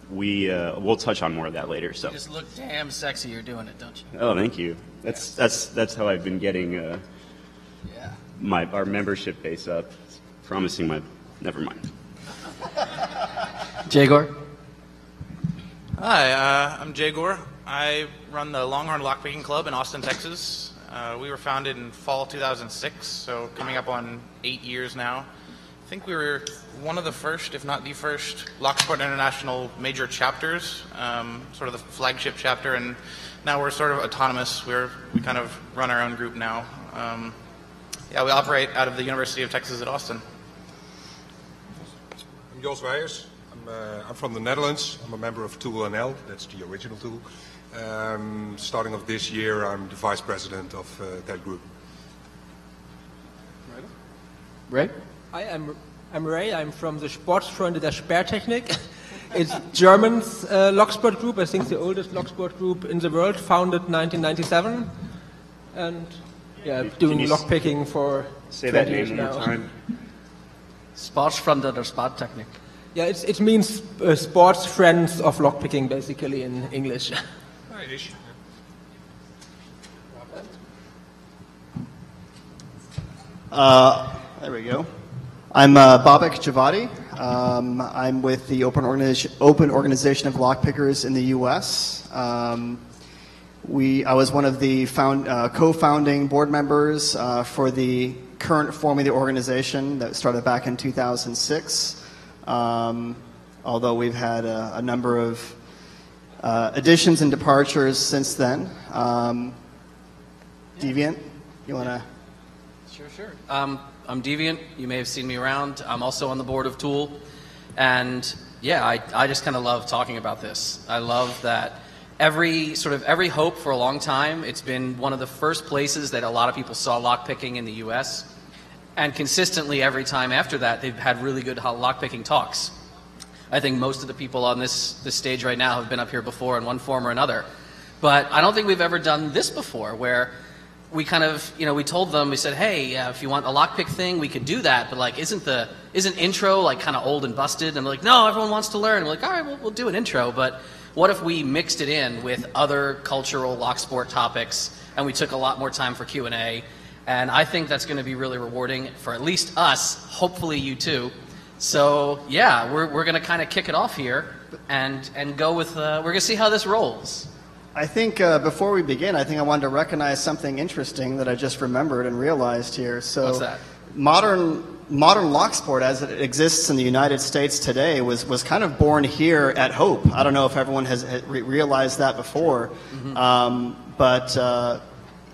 we'll touch on more of that later. So You just look damn sexy. You're doing it, don't you? Oh, thank you. That's how I've been getting our membership base up. Promising never mind. Jay Gore. Hi, I'm Jay Gore. I run the Longhorn Lockpicking Club in Austin, Texas. We were founded in fall 2006, so coming up on 8 years now. I think we were one of the first, if not the first, Locksport International major chapters, sort of the flagship chapter, and now we're sort of autonomous. We kind of run our own group now. We operate out of the University of Texas at Austin. I'm Jos Weijers. I'm from the Netherlands. I'm a member of Tool NL. That's the original Tool. Starting of this year, I'm the vice president of that group. Ray? Hi, I'm Ray. I'm from the Sportsfreunde der Sperrtechnik. It's German's locksport group. I think the oldest locksport group in the world, founded 1997. And yeah, doing lockpicking for 20 years now. Sportsfreunde der Sperrtechnik. Yeah, it means sports friends of lockpicking, basically, in English. There we go. I'm Babak Javadi. I'm with the Open Organization of Lockpickers in the U.S. I was one of the co-founding board members for the current form of the organization that started back in 2006. Although we've had a number of additions and departures since then. Deviant, you want to? Sure. I'm Deviant. You may have seen me around. I'm also on the board of Tool. And yeah, I just kind of love talking about this. I love that every hope for a long time, it's been one of the first places that a lot of people saw lockpicking in the US. And consistently every time after that, they've had really good lockpicking talks. I think most of the people on this stage right now have been up here before in one form or another. But I don't think we've ever done this before, where we kind of, we told them, we said, hey, if you want a lockpick thing, we could do that, but like, isn't intro like kind of old and busted? And they're like, no, everyone wants to learn. And we're like, all right, we'll do an intro, but what if we mixed it in with other cultural lock sport topics, and we took a lot more time for Q&A? And I think that's going to be really rewarding for at least us, hopefully you too. So yeah, we're going to kind of kick it off here and go with, we're going to see how this rolls. I think before we begin, I think I wanted to recognize something interesting that I just remembered and realized here. So what's that? Modern lock sport as it exists in the United States today was kind of born here at Hope. I don't know if everyone has realized that before, but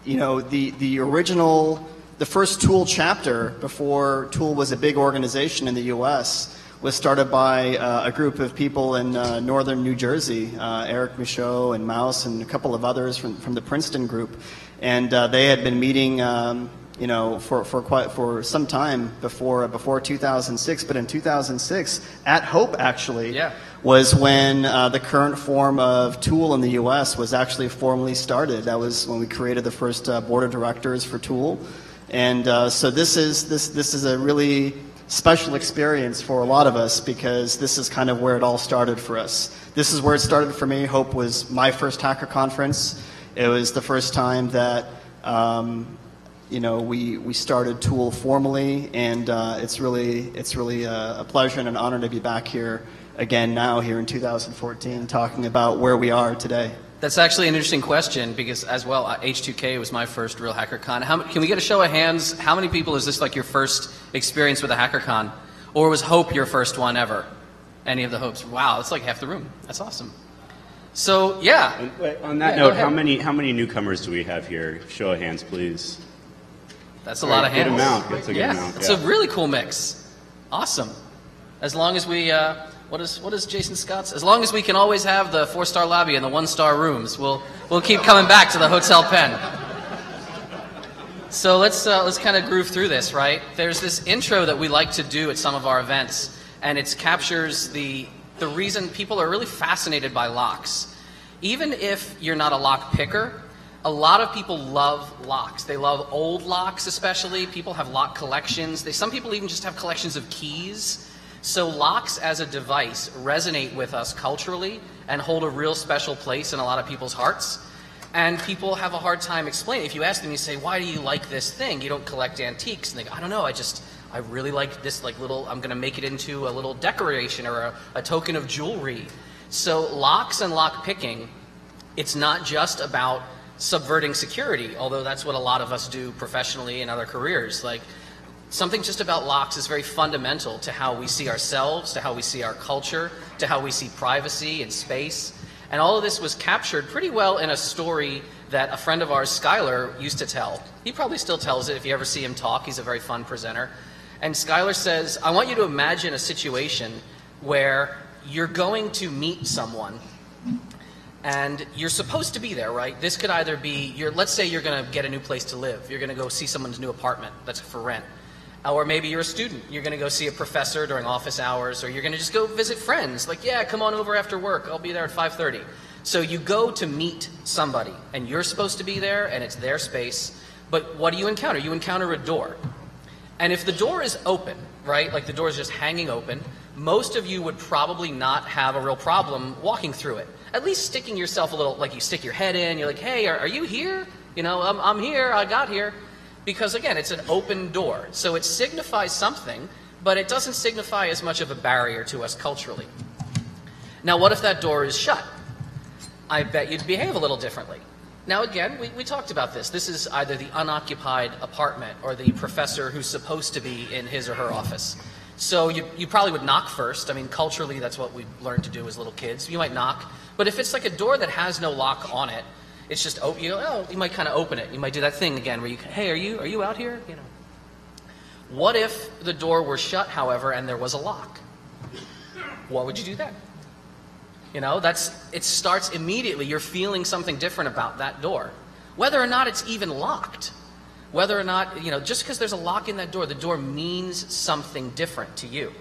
the original, the first Tool chapter before Tool was a big organization in the U.S. was started by a group of people in northern New Jersey, Eric Michaud and Mouse and a couple of others from the Princeton group, and they had been meeting, for some time before 2006. But in 2006, at Hope actually was when the current form of Tool in the U.S. was actually formally started. That was when we created the first board of directors for Tool, and so this is a really special experience for a lot of us, because this is kind of where it all started for us. This is where it started for me. Hope was my first hacker conference. It was the first time that we started Tool formally, and it's really a pleasure and an honor to be back here again now here in 2014 talking about where we are today. That's actually an interesting question, because as well, H2K was my first real HackerCon. Can we get a show of hands? How many people is this like your first experience with a HackerCon? Or was Hope your first one ever? Any of the Hopes? Wow, that's like half the room. That's awesome. So, yeah. And, on that note, how many newcomers do we have here? Show of hands, please. That's a lot of hands. Good amount. That's a good amount. It's a really cool mix. Awesome. As long as we... What is Jason Scott's? As long as we can always have the 4-star lobby and the 1-star rooms, we'll keep coming back to the Hotel Penn. So let's kind of groove through this, right? There's this intro that we like to do at some of our events, and it captures the reason people are really fascinated by locks. Even if you're not a lock picker, a lot of people love locks. They love old locks, especially. People have lock collections. Some people even just have collections of keys. So locks as a device resonate with us culturally and hold a real special place in a lot of people's hearts. And people have a hard time explaining. If you ask them, you say, why do you like this thing? You don't collect antiques. And they go, I don't know, I really like this little, I'm going to make it into a little decoration or a token of jewelry. So locks and lock picking, it's not just about subverting security, although that's what a lot of us do professionally in other careers. Like, something just about locks is very fundamental to how we see ourselves, to how we see our culture, to how we see privacy and space. And all of this was captured pretty well in a story that a friend of ours, Skylar, used to tell. He probably still tells it if you ever see him talk. He's a very fun presenter. And Skylar says, I want you to imagine a situation where you're going to meet someone and you're supposed to be there, right? This could either be, let's say you're going to get a new place to live. You're going to go see someone's new apartment that's for rent. Or maybe you're a student. You're going to go see a professor during office hours, or you're going to just go visit friends. Like, yeah, come on over after work. I'll be there at 5:30. So you go to meet somebody, and you're supposed to be there, and it's their space. But what do you encounter? You encounter a door. And if the door is open, right, like the door is just hanging open, most of you would probably not have a real problem walking through it. At least sticking yourself a little, like you stick your head in, you're like, hey, are you here? You know, I'm here, I got here. Because again, it's an open door. So it signifies something, but it doesn't signify as much of a barrier to us culturally. Now, what if that door is shut? I bet you'd behave a little differently. Now again, we talked about this. This is either the unoccupied apartment or the professor who's supposed to be in his or her office. So you probably would knock first. I mean, culturally, that's what we learned to do as little kids. You might knock. But if it's like a door that has no lock on it, it's just open. You know, you might kind of open it. You might do that thing again where you, hey, are you out here? You know. What if the door were shut, however, and there was a lock? What would you do then? You know, it starts immediately. You're feeling something different about that door, whether or not it's even locked. Whether or not, you know, just because there's a lock in that door, the door means something different to you.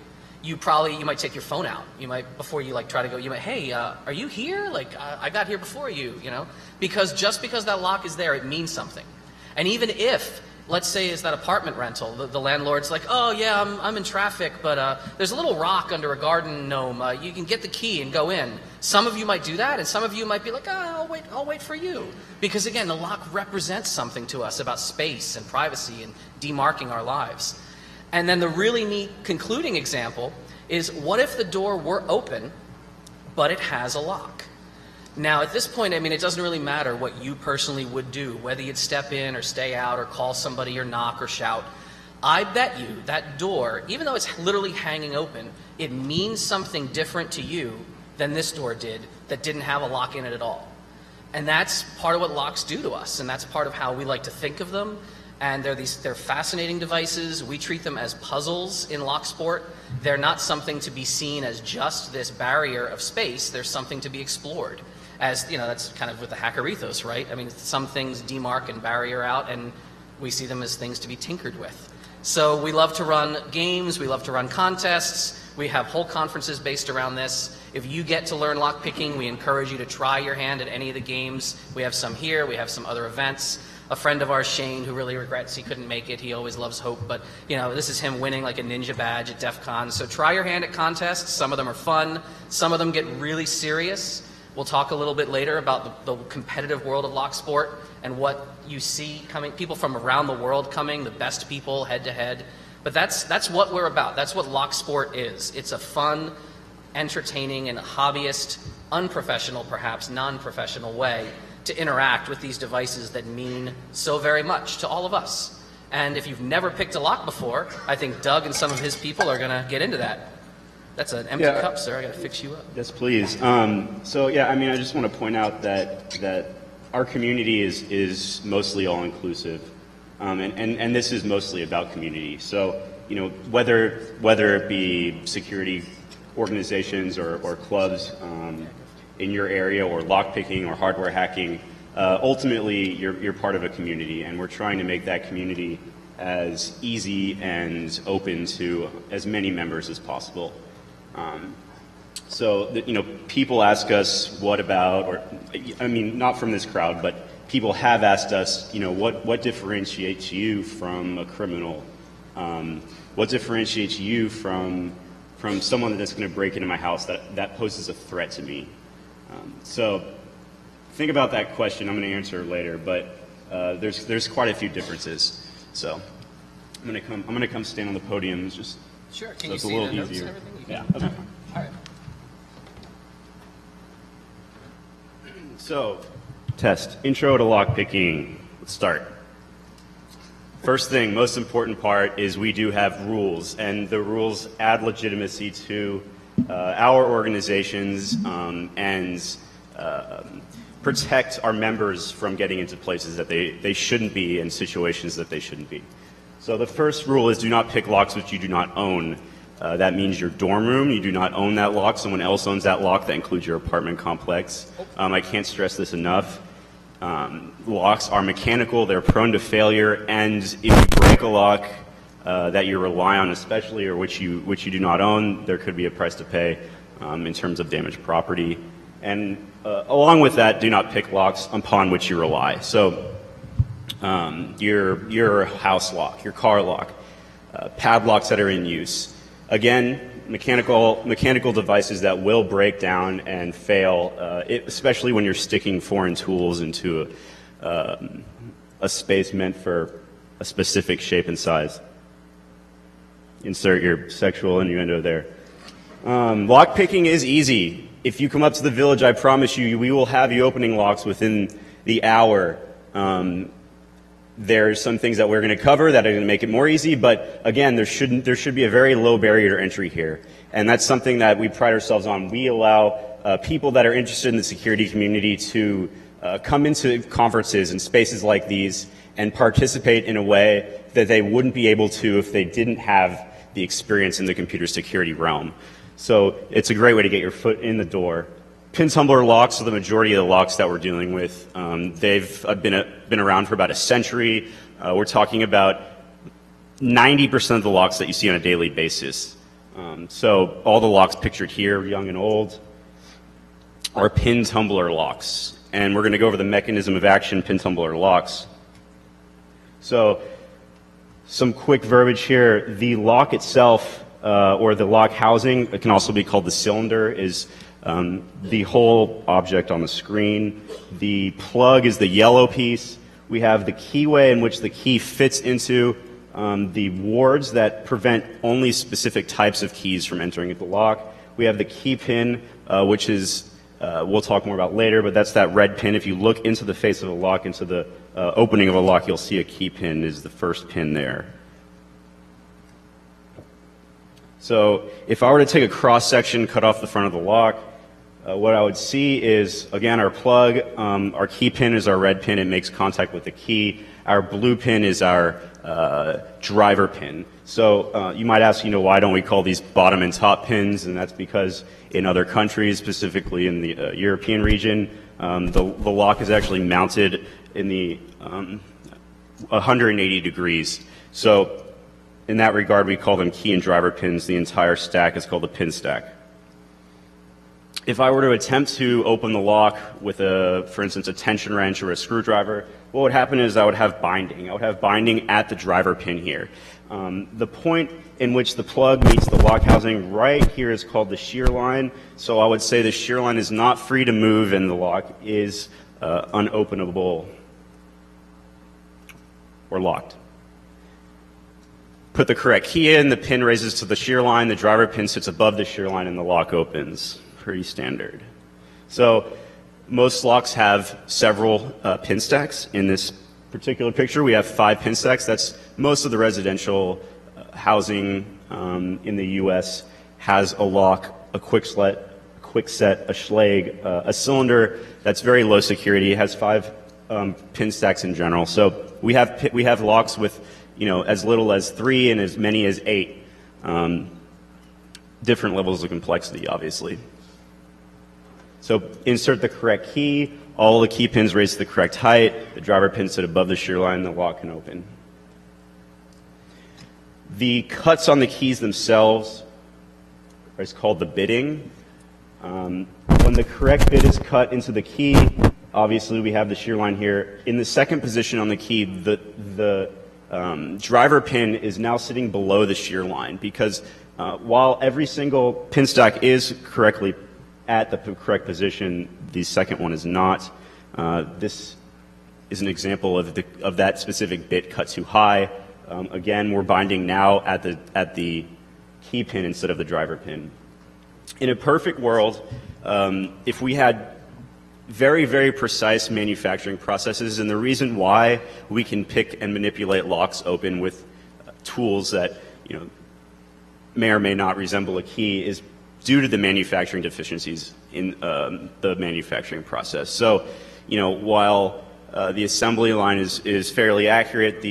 You might take your phone out. You might, before you like try to go, you might, hey, are you here? Like, I got here before you, you know? Just because that lock is there, it means something. And even if, let's say it's that apartment rental, the landlord's like, oh yeah, I'm in traffic, but there's a little rock under a garden gnome. You can get the key and go in. Some of you might do that, and some of you might be like, oh, I'll wait for you. Because again, the lock represents something to us about space and privacy and demarking our lives. And then the really neat concluding example is, what if the door were open, but it has a lock? Now, at this point, I mean, it doesn't really matter what you personally would do, whether you'd step in or stay out or call somebody or knock or shout. I bet you that door, even though it's literally hanging open, it means something different to you than this door did that didn't have a lock in it at all. And that's part of what locks do to us, and that's part of how we like to think of them. And they're fascinating devices. We treat them as puzzles in lock sport. They're not something to be seen as just this barrier of space. They're something to be explored. As, you know, that's kind of with the hacker ethos, right? I mean, some things demark and barrier out, and we see them as things to be tinkered with. So we love to run games. We love to run contests. We have whole conferences based around this. If you get to learn lockpicking, we encourage you to try your hand at any of the games. We have some here. We have some other events. A friend of ours, Shane, who really regrets he couldn't make it. He always loves hope, but you know, this is him winning like a ninja badge at DEF CON. So try your hand at contests. Some of them are fun. Some of them get really serious. We'll talk a little bit later about the competitive world of lock sport and what you see coming, people from around the world coming, the best people head to head. But that's what we're about. That's what lock sport is. It's a fun, entertaining, and hobbyist, unprofessional, perhaps non-professional way to interact with these devices that mean so very much to all of us. And if you've never picked a lock before, I think Doug and some of his people are going to get into that. That's an empty cup, sir. I got to fix you up. Yes, please. So yeah, I mean, I just want to point out that our community is mostly all-inclusive, and this is mostly about community. So you know, whether it be security organizations or clubs in your area, or lockpicking or hardware hacking, ultimately you're part of a community, and we're trying to make that community as easy and open to as many members as possible. You know, people ask us, what about, or I mean, not from this crowd, but people have asked us, you know, what differentiates you from a criminal? What differentiates you from someone that's going to break into my house that poses a threat to me? So think about that question. I'm going to answer later, but there's quite a few differences. So I'm going to come stand on the podium just sure. Can so you it's see a little the notes easier. and everything? Yeah. Okay. All right. So, test. Intro to lockpicking. Let's start. First thing, most important part is we do have rules, and the rules add legitimacy to our organizations and protect our members from getting into places that they shouldn't be and situations that they shouldn't be. So the first rule is do not pick locks which you do not own. That means your dorm room, you do not own that lock. Someone else owns that lock. That includes your apartment complex. I can't stress this enough. Locks are mechanical, they're prone to failure, and if you break a lock, that you rely on especially, or which you do not own, there could be a price to pay in terms of damaged property. And along with that, do not pick locks upon which you rely. So your house lock, your car lock, padlocks that are in use. Again, mechanical devices that will break down and fail, especially when you're sticking foreign tools into a space meant for a specific shape and size. Insert your sexual innuendo there. Lock picking is easy. If you come up to the village, I promise you, we will have you opening locks within the hour. There's some things that we're going to cover that are going to make it more easy, but again, there should be a very low barrier to entry here. And that's something that we pride ourselves on. We allow people that are interested in the security community to come into conferences and spaces like these and participate in a way that they wouldn't be able to if they didn't have the experience in the computer security realm. So it's a great way to get your foot in the door. Pin tumbler locks are the majority of the locks that we're dealing with. They've been around for about a century. We're talking about 90% of the locks that you see on a daily basis. So all the locks pictured here, young and old, are pin tumbler locks. And we're going to go over the mechanism of action pin tumbler locks. So some quick verbiage here. The lock itself, or the lock housing, it can also be called the cylinder, is the whole object on the screen. The plug is the yellow piece. We have the keyway in which the key fits into, the wards that prevent only specific types of keys from entering the lock. We have the key pin, which is, we'll talk more about later, but that's that red pin. If you look into the face of a lock, into the opening of a lock, you'll see a key pin is the first pin there. So if I were to take a cross section, cut off the front of the lock, what I would see is, again, our plug, our key pin is our red pin. It makes contact with the key. Our blue pin is our driver pin. So you might ask, why don't we call these bottom and top pins? And that's because in other countries, specifically in the European region, the lock is actually mounted in the 180 degrees. So in that regard, we call them key and driver pins. The entire stack is called a pin stack. If I were to attempt to open the lock with, for instance, a tension wrench or a screwdriver, what would happen is I would have binding. I would have binding at the driver pin here. The point in which the plug meets the lock housing right here is called the shear line. So I would say the shear line is not free to move and the lock is unopenable or locked. Put the correct key in, the pin raises to the shear line, the driver pin sits above the shear line, and the lock opens. Pretty standard. So most locks have several pin stacks. In this particular picture, we have 5 pin stacks. That's most of the residential housing in the U.S. has a lock, a quick set, a schlag, a cylinder that's very low security. It has 5 pin stacks in general. So we have locks with as little as 3 and as many as 8. Different levels of complexity, obviously. So insert the correct key, all the key pins raised to the correct height, the driver pins sit above the shear line, the lock can open. The cuts on the keys themselves is called the bitting. When the correct bit is cut into the key, obviously we have the shear line here. In the second position on the key, the driver pin is now sitting below the shear line because while every single pin stack is correctly at the correct position, the second one is not. This is an example of that specific bit cut too high. Again, we're binding now at the key pin instead of the driver pin. In a perfect world, if we had very, very precise manufacturing processes, and the reason why we can pick and manipulate locks open with tools that may or may not resemble a key is due to the manufacturing deficiencies in the manufacturing process. So, while the assembly line is fairly accurate,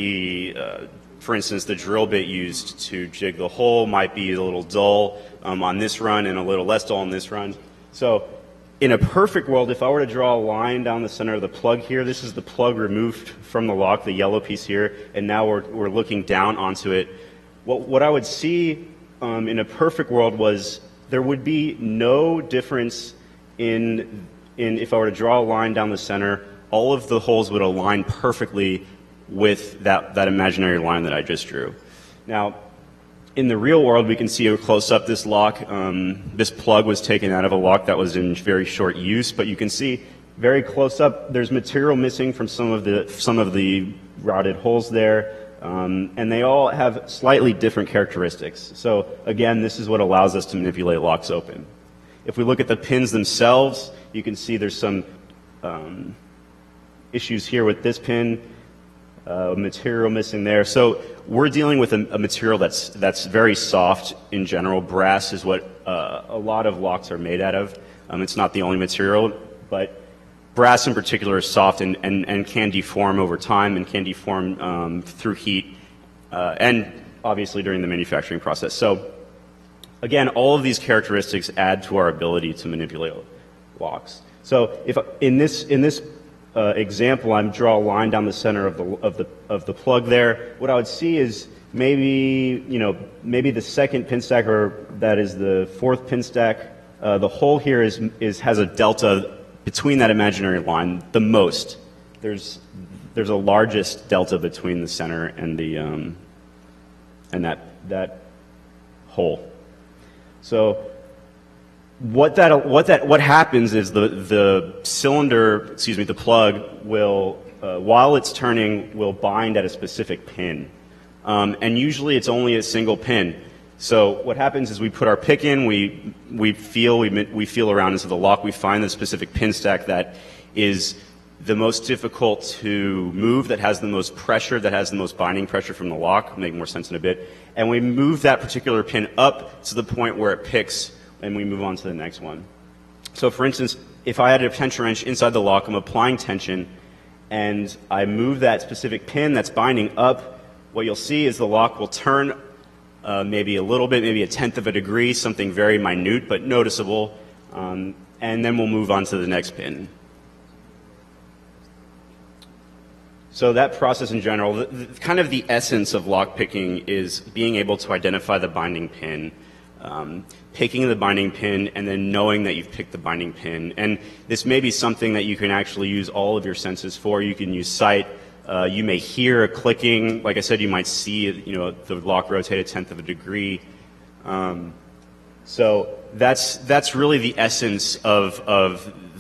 for instance, the drill bit used to jig the hole might be a little dull on this run and a little less dull on this run. So, in a perfect world, if I were to draw a line down the center of the plug here, this is the plug removed from the lock, the yellow piece here, and now we're looking down onto it. What I would see in a perfect world was there would be no difference in if I were to draw a line down the center, all of the holes would align perfectly with that imaginary line that I just drew. Now, in the real world, we can see a close-up. This lock, this plug was taken out of a lock that was in very short use, but you can see very close up. There's material missing from some of the routed holes there, and they all have slightly different characteristics. So again, this is what allows us to manipulate locks open. If we look at the pins themselves, you can see there's some issues here with this pin. Material missing there. So we're dealing with a material that's very soft in general. Brass is what a lot of locks are made out of. It's not the only material, but brass in particular is soft and can deform over time and can deform through heat and obviously during the manufacturing process. So again, all of these characteristics add to our ability to manipulate locks. So if in this example, I draw a line down the center of the plug there. What I would see is maybe the second pin stack, or that is the fourth pin stack. The hole here has a delta between that imaginary line. The most there's a largest delta between the center and the and that hole. So what happens is the cylinder, excuse me, the plug will, while it's turning, will bind at a specific pin, and usually it's only a single pin. So what happens is we put our pick in, we feel around into the lock, we find the specific pin stack that is the most difficult to move, that has the most pressure, that has the most binding pressure from the lock. It'll make more sense in a bit, and we move that particular pin up to the point where it picks, and we move on to the next one. So for instance, if I had a tension wrench inside the lock, I'm applying tension, and I move that specific pin that's binding up, what you'll see is the lock will turn maybe a little bit, maybe 1/10 of a degree, something very minute but noticeable, and then we'll move on to the next pin. So that process in general, kind of the essence of lock picking is being able to identify the binding pin, picking the binding pin, and then knowing that you've picked the binding pin. And this may be something that you can actually use all of your senses for. You can use sight. You may hear a clicking. Like I said, you might see the lock rotate 1/10 of a degree. So that's really the essence of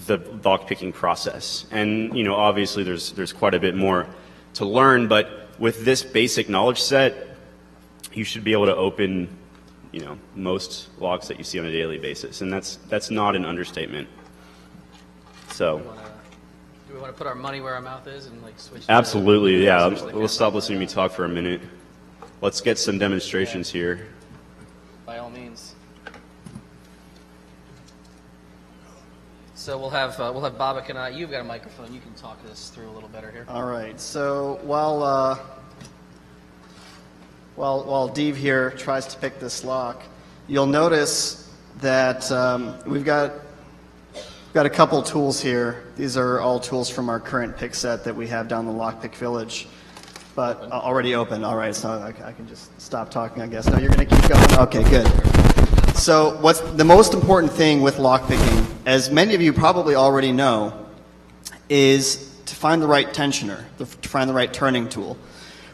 the lock picking process. And obviously there's quite a bit more to learn, but with this basic knowledge set, you should be able to open most locks that you see on a daily basis, and that's not an understatement. So, do we want to put our money where our mouth is and switch? Absolutely, yeah. We'll stop listening to me talk for a minute. Let's get some demonstrations here. By all means. So we'll have Babak and I. You've got a microphone. You can talk this through a little better here. All right. So while Dave here tries to pick this lock, you'll notice that we've got a couple tools here. These are all tools from our current pick set that we have down the Lockpick Village, but already open. All right, so I can just stop talking, I guess. No, you're going to keep going? Okay, good. So what's the most important thing with lockpicking, as many of you probably already know, is to find the right tensioner, to find the right turning tool.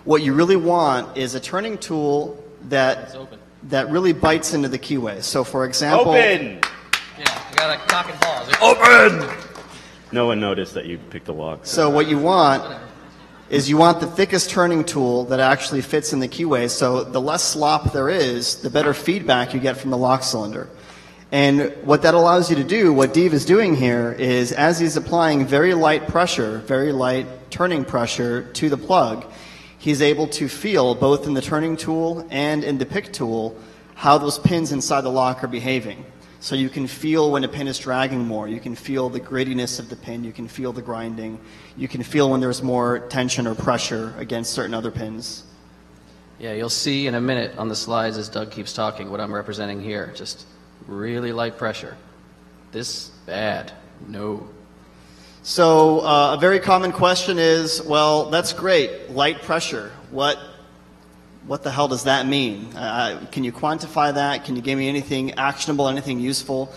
What you really want is a turning tool that really bites into the keyway. So for example... Open! Yeah, you got a cock and balls. Open! No one noticed that you picked the lock. So what you want is you want the thickest turning tool that actually fits in the keyway, so the less slop there is, the better feedback you get from the lock cylinder. And what that allows you to do, what Dave is doing here, is as he's applying very light pressure, very light turning pressure to the plug, he's able to feel, both in the turning tool and in the pick tool, how those pins inside the lock are behaving. So you can feel when a pin is dragging more, you can feel the grittiness of the pin, you can feel the grinding, you can feel when there's more tension or pressure against certain other pins. Yeah, you'll see in a minute on the slides as Doug keeps talking what I'm representing here. Just really light pressure. This bad. No. So a very common question is, well, that's great, light pressure. What what the hell does that mean? Can you quantify that? Can you give me anything actionable, anything useful?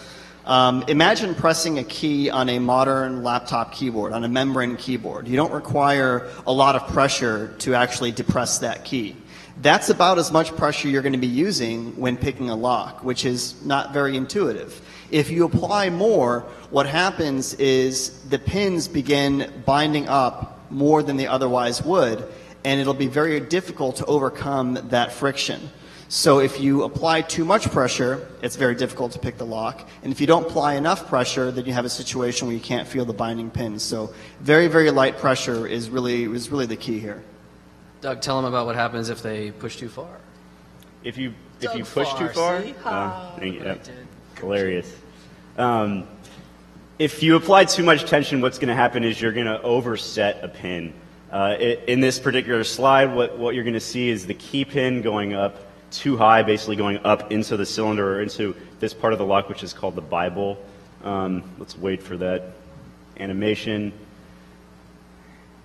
Imagine pressing a key on a modern laptop keyboard, on a membrane keyboard. You don't require a lot of pressure to actually depress that key. That's about as much pressure you're going to be using when picking a lock, which is not very intuitive. If you apply more, what happens is the pins begin binding up more than they otherwise would, and it'll be very difficult to overcome that friction. So if you apply too much pressure, it's very difficult to pick the lock. And if you don't apply enough pressure, then you have a situation where you can't feel the binding pins. So very, very light pressure is really the key here. Doug, tell them about what happens if they push too far. If you push too far, hilarious. If you apply too much tension, what's going to happen is you're going to overset a pin. In this particular slide, what you're going to see is the key pin going up too high, basically going up into the cylinder or into this part of the lock, which is called the Bible. Let's wait for that animation.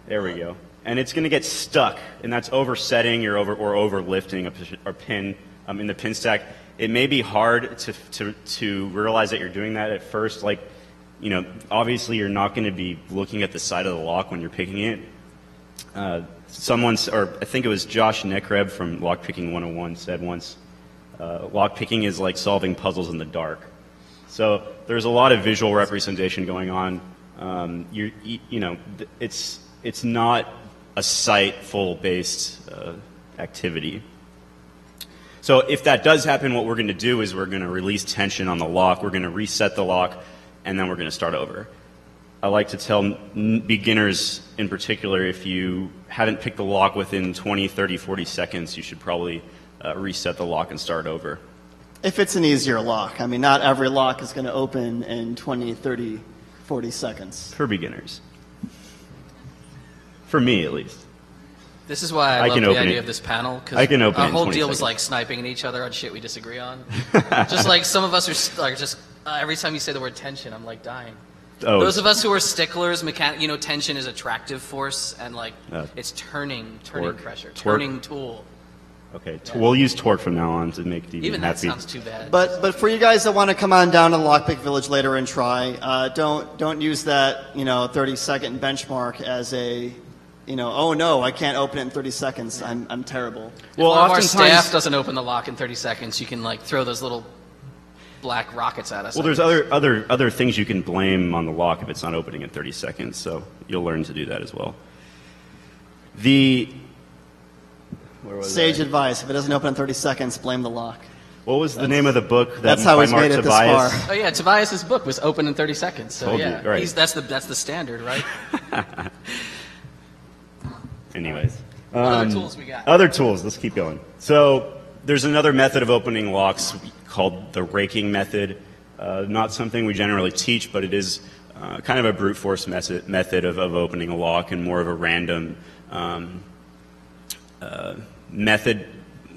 There we go. And it's going to get stuck, and that's oversetting or overlifting a pin in the pin stack. It may be hard to realize that you're doing that at first. Like, you know, obviously you're not going to be looking at the side of the lock when you're picking it. Or I think it was Josh Nekreb from Lockpicking 101 said once, lockpicking is like solving puzzles in the dark. So there's a lot of visual representation going on. You know, it's not a sight-full-based activity. So if that does happen, what we're going to do is we're going to release tension on the lock, we're going to reset the lock, and then we're going to start over. I like to tell beginners in particular, if you haven't picked the lock within 20, 30, 40 seconds, you should probably reset the lock and start over. If it's an easier lock. I mean, not every lock is going to open in 20, 30, 40 seconds. For beginners. For me, at least. This is why I love the idea of this panel, because our whole deal was like sniping at each other on shit we disagree on. Just like some of us are just every time you say the word tension, I'm like dying. Oh. Those of us who are sticklers, tension is attractive force, and like it's turning pressure, turning tool. Okay, we'll use torque from now on to make the even happy. That sounds too bad. But for you guys that want to come on down to Lockpick Village later and try, don't use that 30-second benchmark as a oh no, I can't open it in 30 seconds. I'm terrible. Well, if our staff doesn't open the lock in 30 seconds, you can like throw those little black rockets at us. Well, there's other things you can blame on the lock if it's not opening in 30 seconds, so you'll learn to do that as well. Sage advice: if it doesn't open in 30 seconds, blame the lock. What was the name of the book? That's how he's made it this far. Oh yeah, Tobias's book was open in 30 seconds. So yeah, right. That's the standard, right? Anyways, what other tools we got? Other tools. Let's keep going. So there's another method of opening locks called the raking method. Not something we generally teach, but it is kind of a brute force method of opening a lock, and more of a random method.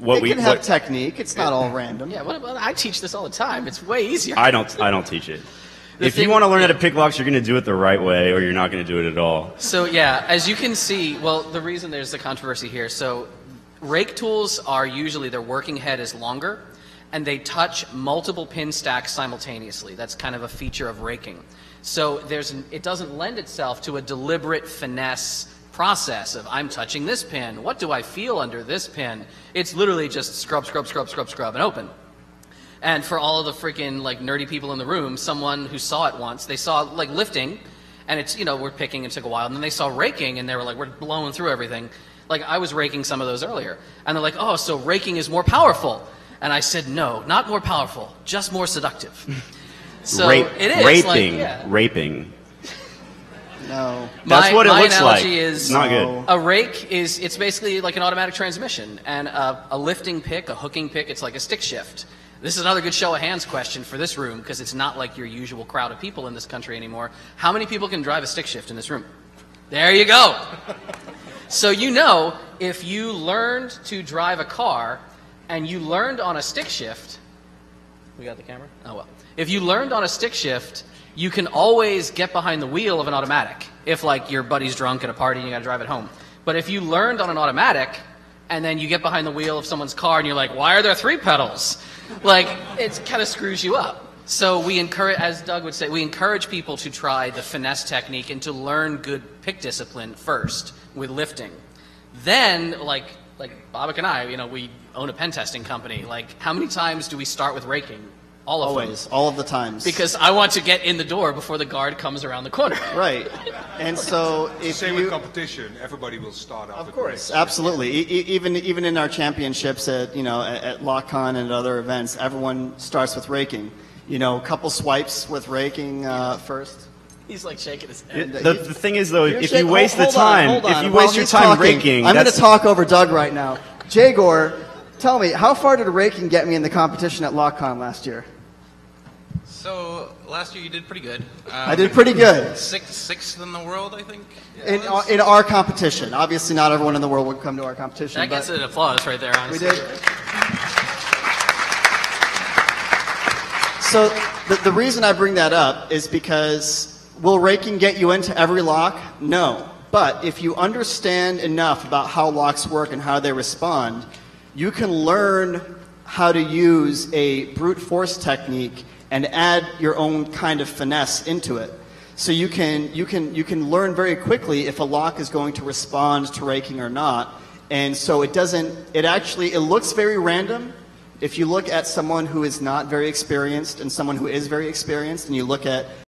It can have technique. It's not all random. Yeah, I teach this all the time. It's way easier. I don't teach it. If you want to learn how to pick locks, you're going to do it the right way, or you're not going to do it at all. So yeah, as you can see, well, the reason there's the controversy here. So rake tools are usually, their working head is longer, and they touch multiple pin stacks simultaneously. That's kind of a feature of raking. So it doesn't lend itself to a deliberate finesse process of I'm touching this pin. What do I feel under this pin? It's literally just scrub, scrub, scrub, scrub, scrub, and open. And for all of the freaking like nerdy people in the room, someone who saw it once, they saw like lifting, and it's we're picking, it took a while, and then they saw raking, and they were like, we're blowing through everything. Like I was raking some of those earlier, and they're like, oh, so raking is more powerful. And I said, no, not more powerful, just more seductive. So it is raping. No, that's what it looks like. My analogy is not good. A rake it's basically like an automatic transmission, and a lifting pick, a hooking pick, it's like a stick shift. This is another good show of hands question for this room, because it's not like your usual crowd of people in this country anymore. How many people can drive a stick shift in this room? There you go. So if you learned to drive a car and you learned on a stick shift, we got the camera? Oh well. If you learned on a stick shift, you can always get behind the wheel of an automatic if like your buddy's drunk at a party and you gotta drive it home. But if you learned on an automatic and then you get behind the wheel of someone's car and you're like, why are there 3 pedals? Like, it kind of screws you up. So we encourage, as Doug would say, we encourage people to try the finesse technique and to learn good pick discipline first with lifting. Then, like Babak and I, we own a pen testing company. Like, how many times do we start with raking? Always, all of the times. Because I want to get in the door before the guard comes around the corner. Right. And so if Same with competition, everybody will start off. Of course, absolutely. Even in our championships at at LockCon and at other events, everyone starts with raking. A couple swipes with raking first. He's like shaking his head. The thing is, though, if you waste the time, if you waste your time raking, I'm going to talk over Doug right now. Jagor, tell me, how far did raking get me in the competition at LockCon last year? So last year you did pretty good. I did pretty good. Sixth in the world, I think. In our competition. Obviously, not everyone in the world would come to our competition. That gets an applause right there, honestly. We did. So the reason I bring that up is because will raking get you into every lock? No. But if you understand enough about how locks work and how they respond, you can learn how to use a brute force technique and add your own kind of finesse into it. So you can learn very quickly if a lock is going to respond to raking or not. And so it looks very random. If you look at someone who is not very experienced and someone who is very experienced, and you look at